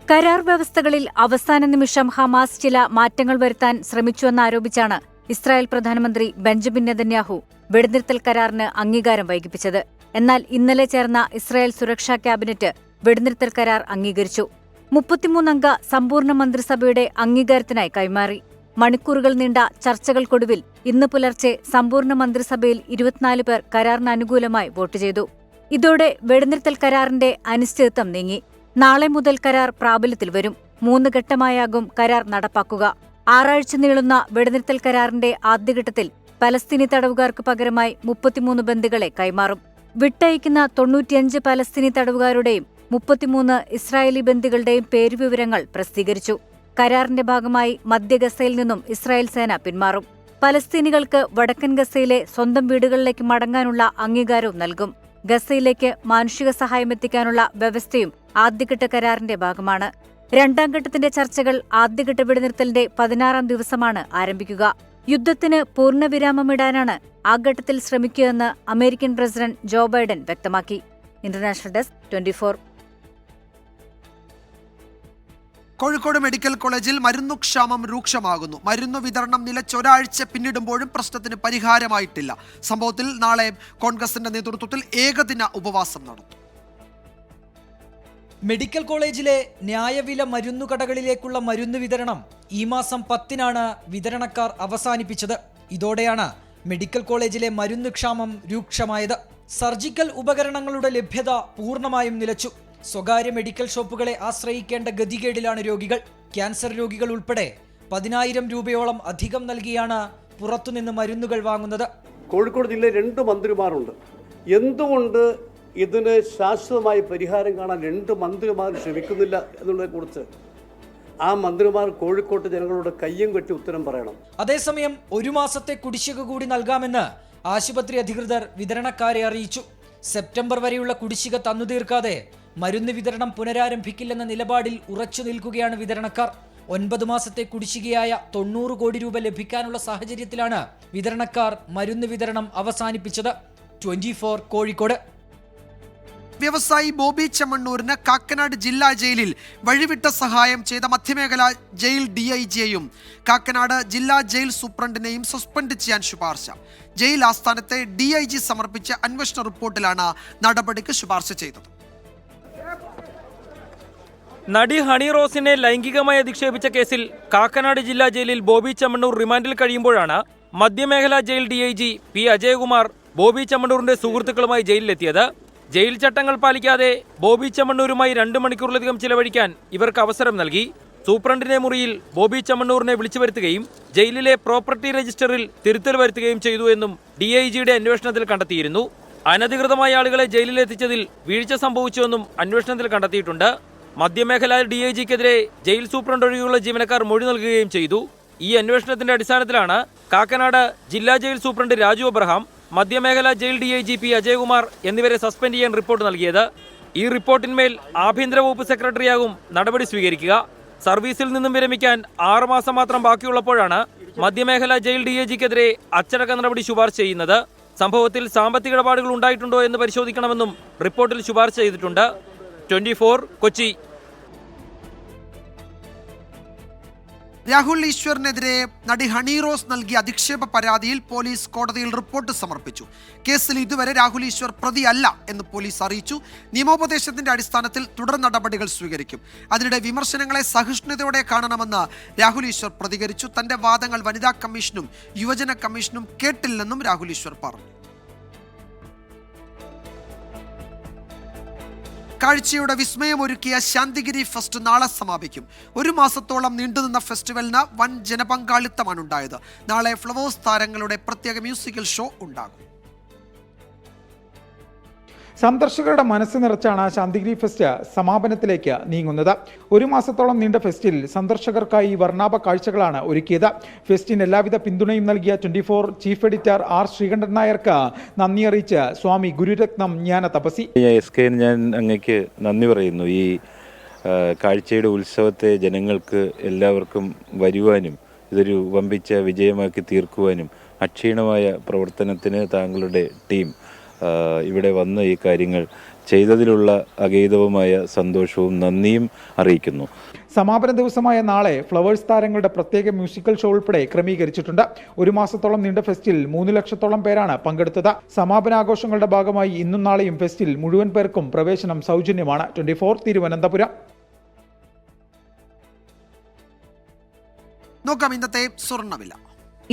കരാർ വ്യവസ്ഥകളിൽ അവസാന നിമിഷം ഹമാസ് ചില മാറ്റങ്ങൾ വരുത്താൻ ശ്രമിച്ചുവെന്നാരോപിച്ചാണ് ഇസ്രായേൽ പ്രധാനമന്ത്രി ബെഞ്ചമിൻ നെതന്യാഹു വെടിനിർത്തൽ കരാറിന് അംഗീകാരം വൈകിപ്പിച്ചത്. എന്നാൽ ഇന്നലെ ചേർന്ന ഇസ്രായേൽ സുരക്ഷാ ക്യാബിനറ്റ് വെടിനിർത്തൽ കരാർ അംഗീകരിച്ചു. 33 അംഗ സമ്പൂർണ്ണ മന്ത്രിസഭയുടെ അംഗീകാരത്തിനായി കൈമാറി. മണിക്കൂറുകൾ നീണ്ട ചർച്ചകൾക്കൊടുവിൽ ഇന്ന് പുലർച്ചെ സമ്പൂർണ്ണ മന്ത്രിസഭയിൽ 24 പേർ കരാറിന് അനുകൂലമായി വോട്ട് ചെയ്തു. ഇതോടെ വെടിനിർത്തൽ കരാറിന്റെ അനിശ്ചിതത്വം നീങ്ങി. നാളെ മുതൽ കരാർ പ്രാബല്യത്തിൽ വരും. 3 ഘട്ടമായാകും കരാർ നടപ്പാക്കുക. 6 ആഴ്ച നീളുന്ന വെടിനിർത്തൽ കരാറിന്റെ ആദ്യഘട്ടത്തിൽ പലസ്തീനി തടവുകാർക്ക് പകരമായി 33 ബന്ദികളെ കൈമാറും. വിട്ടയക്കുന്ന 95 പലസ്തീനി തടവുകാരുടെയും 33 ഇസ്രായേലി ബന്ദികളുടെയും പേരുവിവരങ്ങൾ പ്രസിദ്ധീകരിച്ചു. കരാറിന്റെ ഭാഗമായി മധ്യ ഗസയിൽ നിന്നും ഇസ്രായേൽ സേന പിന്മാറും. പലസ്തീനികൾക്ക് വടക്കൻ ഗസയിലെ സ്വന്തം വീടുകളിലേക്ക് മടങ്ങാനുള്ള അംഗീകാരവും നൽകും. ഗസയിലേക്ക് മാനുഷിക സഹായം എത്തിക്കാനുള്ള വ്യവസ്ഥയും ആദ്യഘട്ട കരാറിന്റെ ഭാഗമാണ്. 2ാം ഘട്ടത്തിന്റെ ചർച്ചകൾ ആദ്യഘട്ട വെടിനിർത്തലിന്റെ 16ാം ദിവസമാണ് ആരംഭിക്കുക. യുദ്ധത്തിന് പൂർണ്ണവിരാമമിടാനാണ് ആ ഘട്ടത്തിൽ ശ്രമിക്കുകയെന്ന് അമേരിക്കൻ പ്രസിഡന്റ് ജോ ബൈഡൻ വ്യക്തമാക്കി. International desk 24. കോഴിക്കോട് മെഡിക്കൽ കോളേജിൽ മരുന്നുക്ഷാമം രൂക്ഷമാകുന്നു. മരുന്നു വിതരണം നിലച്ചൊരാഴ്ച പിന്നിടുമ്പോഴും പ്രശ്നത്തിന് പരിഹാരമായിട്ടില്ല. സംഭവത്തിൽ നാളെ കോൺഗ്രസിന്റെ നേതൃത്വത്തിൽ ഏകദിന ഉപവാസം നടത്തും. മെഡിക്കൽ കോളേജിലെ ന്യായവില മരുന്നുകടകളിലേക്കുള്ള മരുന്ന് വിതരണം ഈ മാസം 10-നാണ് വിതരണക്കാർ അവസാനിപ്പിച്ചത്. ഇതോടെയാണ് മെഡിക്കൽ കോളേജിലെ മരുന്ന് ക്ഷാമം രൂക്ഷമായത്. സർജിക്കൽ ഉപകരണങ്ങളുടെ ലഭ്യത പൂർണ്ണമായും നിലച്ചു. സ്വകാര്യ മെഡിക്കൽ ഷോപ്പുകളെ ആശ്രയിക്കേണ്ട ഗതികേടിലാണ് രോഗികൾ. ക്യാൻസർ രോഗികൾ ഉൾപ്പെടെ 10,000 രൂപയോളം അധികം നൽകിയാണ് പുറത്തുനിന്ന് മരുന്നുകൾ വാങ്ങുന്നത്. കോഴിക്കോട് ജില്ലയിൽ 2 മന്ത്രിമാരുണ്ട്. എന്തുകൊണ്ട് ഇതിന് ശാശ്വതമായി പരിഹാരം കാണാൻ 2 മന്ത്രിമാർ ശ്രമിക്കുന്നില്ല എന്നുള്ളതിനെക്കുറിച്ച് ആ മന്ത്രിമാർ കോഴിക്കോട്ട് ജനങ്ങളോട് കയ്യും കെട്ടി ഉത്തരം പറയണം. അതേസമയം 1 മാസത്തെ കുടിശ്ശിക കൂടി നൽകാമെന്ന് ആശുപത്രി അധികൃതർ വിതരണക്കാരെ അറിയിച്ചു. സെപ്റ്റംബർ വരെയുള്ള കുടിശ്ശിക തന്നു തീർക്കാതെ മരുന്ന് വിതരണം പുനരാരംഭിക്കില്ലെന്ന നിലപാടിൽ ഉറച്ചു നിൽക്കുകയാണ് വിതരണക്കാർ. 9 മാസത്തെ കുടിശ്ശികയായ 90 കോടി രൂപ ലഭിക്കാനുള്ള സാഹചര്യത്തിലാണ് വിതരണക്കാർ മരുന്ന് വിതരണം അവസാനിപ്പിച്ചത്. 24 കോഴിക്കോട്. വ്യവസായി ബോബി ചെമ്മണ്ണൂരിന് കാക്കനാട് ജില്ലാ ജയിലിൽ വഴിവിട്ട സഹായം ചെയ്ത മധ്യമേഖലാ ജയിൽ DIGയെയും കാക്കനാട് ജില്ലാ ജയിൽ സൂപ്രണ്ടിനെയും സസ്പെൻഡ് ചെയ്യാൻ ശുപാർശ. ജയിൽ ആസ്ഥാനത്തെ DIG സമർപ്പിച്ച അന്വേഷണ റിപ്പോർട്ടിലാണ് നടപടിക്ക് ശുപാർശ ചെയ്തത്. നടി ഹണി റോസിനെ ലൈംഗികമായി അധിക്ഷേപിച്ച കേസിൽ കാക്കനാട് ജില്ലാ ജയിലിൽ ബോബി ചെമ്മണ്ണൂർ റിമാൻഡിൽ കഴിയുമ്പോഴാണ് മധ്യമേഖലാ jail DIG P Ajayakumar Bobby ചെമ്മണ്ണൂരിന്റെ സുഹൃത്തുക്കളുമായി ജയിലിലെത്തിയത്. ജയിൽ ചട്ടങ്ങൾ പാലിക്കാതെ ബോബി ചെമ്മണ്ണൂരുമായി 2 മണിക്കൂറിലധികം ചിലവഴിക്കാൻ ഇവർക്ക് അവസരം നൽകി. സൂപ്രണ്ടിന്റെ മുറിയിൽ ബോബി ചെമ്മണ്ണൂരിനെ വിളിച്ചു വരുത്തുകയും ജയിലിലെ പ്രോപ്പർട്ടി രജിസ്റ്ററിൽ തിരുത്തൽ വരുത്തുകയും ചെയ്തു എന്നും DIGയുടെ അന്വേഷണത്തിൽ കണ്ടെത്തിയിരുന്നു. അനധികൃതമായ ആളുകളെ ജയിലിലെത്തിച്ചതിൽ വീഴ്ച സംഭവിച്ചുവെന്നും അന്വേഷണത്തിൽ കണ്ടെത്തിയിട്ടുണ്ട്. മധ്യമേഖലാ DIGക്കെതിരെ ജയിൽ സൂപ്രണ്ട് ഒഴികെയുള്ള ജീവനക്കാർ മൊഴി നൽകുകയും ചെയ്തു. ഈ അന്വേഷണത്തിന്റെ അടിസ്ഥാനത്തിലാണ് കാക്കനാട് ജില്ലാ ജയിൽ സൂപ്രണ്ട് രാജു അബ്രഹാം, മധ്യമേഖലാ ജയിൽ DIG പി അജയകുമാർ എന്നിവരെ സസ്പെൻഡ് ചെയ്യാൻ റിപ്പോർട്ട് നൽകിയത്. ഈ റിപ്പോർട്ടിന്മേൽ ആഭ്യന്തര വകുപ്പ് സെക്രട്ടറിയാകും നടപടി സ്വീകരിക്കുക. സർവീസിൽ നിന്നും വിരമിക്കാൻ 6 മാസം മാത്രം ബാക്കിയുള്ളപ്പോഴാണ് മധ്യമേഖലാ ജയിൽ DIGക്കെതിരെ അച്ചടക്ക നടപടി ശുപാർശ ചെയ്യുന്നത്. സംഭവത്തിൽ സാമ്പത്തിക ഇടപാടുകൾ ഉണ്ടായിട്ടുണ്ടോ എന്ന് പരിശോധിക്കണമെന്നും റിപ്പോർട്ടിൽ ശുപാർശ ചെയ്തിട്ടുണ്ട്. 24 കൊച്ചി. രാഹുൽ ഈശ്വറിനെതിരെ നടി ഹണി റോസ് നൽകിയ അധിക്ഷേപ പരാതിയിൽ പോലീസ് കോടതിയിൽ റിപ്പോർട്ട് സമർപ്പിച്ചു. കേസിൽ ഇതുവരെ രാഹുൽ ഈശ്വർ പ്രതിയല്ല എന്ന് പോലീസ് അറിയിച്ചു. നിയമോപദേശത്തിന്റെ അടിസ്ഥാനത്തിൽ തുടർ നടപടികൾ സ്വീകരിക്കും. അതിനിടെ വിമർശനങ്ങളെ സഹിഷ്ണുതയോടെ കാണണമെന്ന് രാഹുൽ ഈശ്വർ പ്രതികരിച്ചു. തന്റെ വാദങ്ങൾ വനിതാ കമ്മീഷനും യുവജന കമ്മീഷനും കേട്ടില്ലെന്നും രാഹുൽ ഈശ്വർ പറഞ്ഞു. കാഴ്ചയുടെ വിസ്മയമൊരുക്കിയ ശാന്തിഗിരി ഫെസ്റ്റ് നാളെ സമാപിക്കും. 1 മാസത്തോളം നീണ്ടുനിന്ന ഫെസ്റ്റിവലിന് വൻ ജനപങ്കാളിത്തമാണ് ഉണ്ടായത്. നാളെ ഫ്ലവേഴ്സ് താരങ്ങളുടെ പ്രത്യേക മ്യൂസിക്കൽ ഷോ ഉണ്ടാകും. സന്ദർശകരുടെ മനസ്സ് നിറച്ചാണ് ശാന്തിഗിരി ഫെസ്റ്റ് സമാപനത്തിലേക്ക് നീങ്ങുന്നത്. 1 മാസത്തോളം നീണ്ട ഫെസ്റ്റിൽ സന്ദർശകർക്കായി വർണ്ണാഭ കാഴ്ചകളാണ് ഒരുക്കിയത്. ഫെസ്റ്റിന് എല്ലാവിധ പിന്തുണയും നൽകിയ 24 ചീഫ് എഡിറ്റർ ആർ ശ്രീകണ്ഠൻ നായർക്ക് നന്ദി അറിയിച്ച് സ്വാമി ഗുരുരത്നം ജ്ഞാന തപസി. ഞാൻ അങ്ങേക്ക് നന്ദി പറയുന്നു. ഈ കാഴ്ചയുടെ ഉത്സവത്തെ ജനങ്ങൾക്ക് എല്ലാവർക്കും വരുവാനും ഇതൊരു വമ്പിച്ച വിജയമാക്കി തീർക്കുവാനും അക്ഷീണമായ പ്രവർത്തനത്തിന് താങ്കളുടെ ടീം ഇവിടെ വന്ന് ഈ കാര്യങ്ങൾ ചെയ്തതിലുള്ള അഗൈതവുമായ സന്തോഷവും നന്ദിയും അറിയിക്കുന്നു. സമാപന ദിവസമായ നാളെ ഫ്ലവേഴ്സ് താരങ്ങളുടെ പ്രത്യേക മ്യൂസിക്കൽ ഷോ ഉൾപ്പെടെ ക്രമീകരിച്ചിട്ടുണ്ട്. 1 മാസത്തോളം നീണ്ട ഫെസ്റ്റിൽ 3 ലക്ഷത്തോളം പേരാണ് പങ്കെടുത്തത്. സമാപനാഘോഷങ്ങളുടെ ഭാഗമായി ഇന്നും നാളെയും ഫെസ്റ്റിൽ മുഴുവൻ പേർക്കും പ്രവേശനം സൗജന്യമാണ്. 24 തിരുവനന്തപുരം. നോക്കാം ഇന്നത്തെ സ്വർണ്ണവില.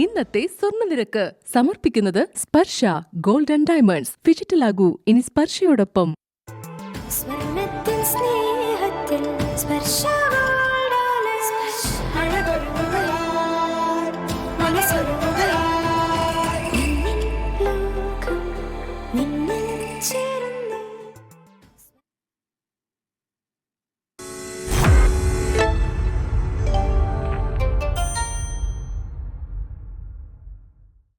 ഇന്നത്തെ സ്വർണ്ണനിരക്ക് സമർപ്പിക്കുന്നത് സ്പർശ ഗോൾഡ് ആൻഡ് ഡയമണ്ട്സ്. ഡിജിറ്റലാകൂ ഇനി സ്പർശയോടൊപ്പം. സ്വർണ്ണത്തിൽ സ്നേഹത്തിൽ സ്പർശ.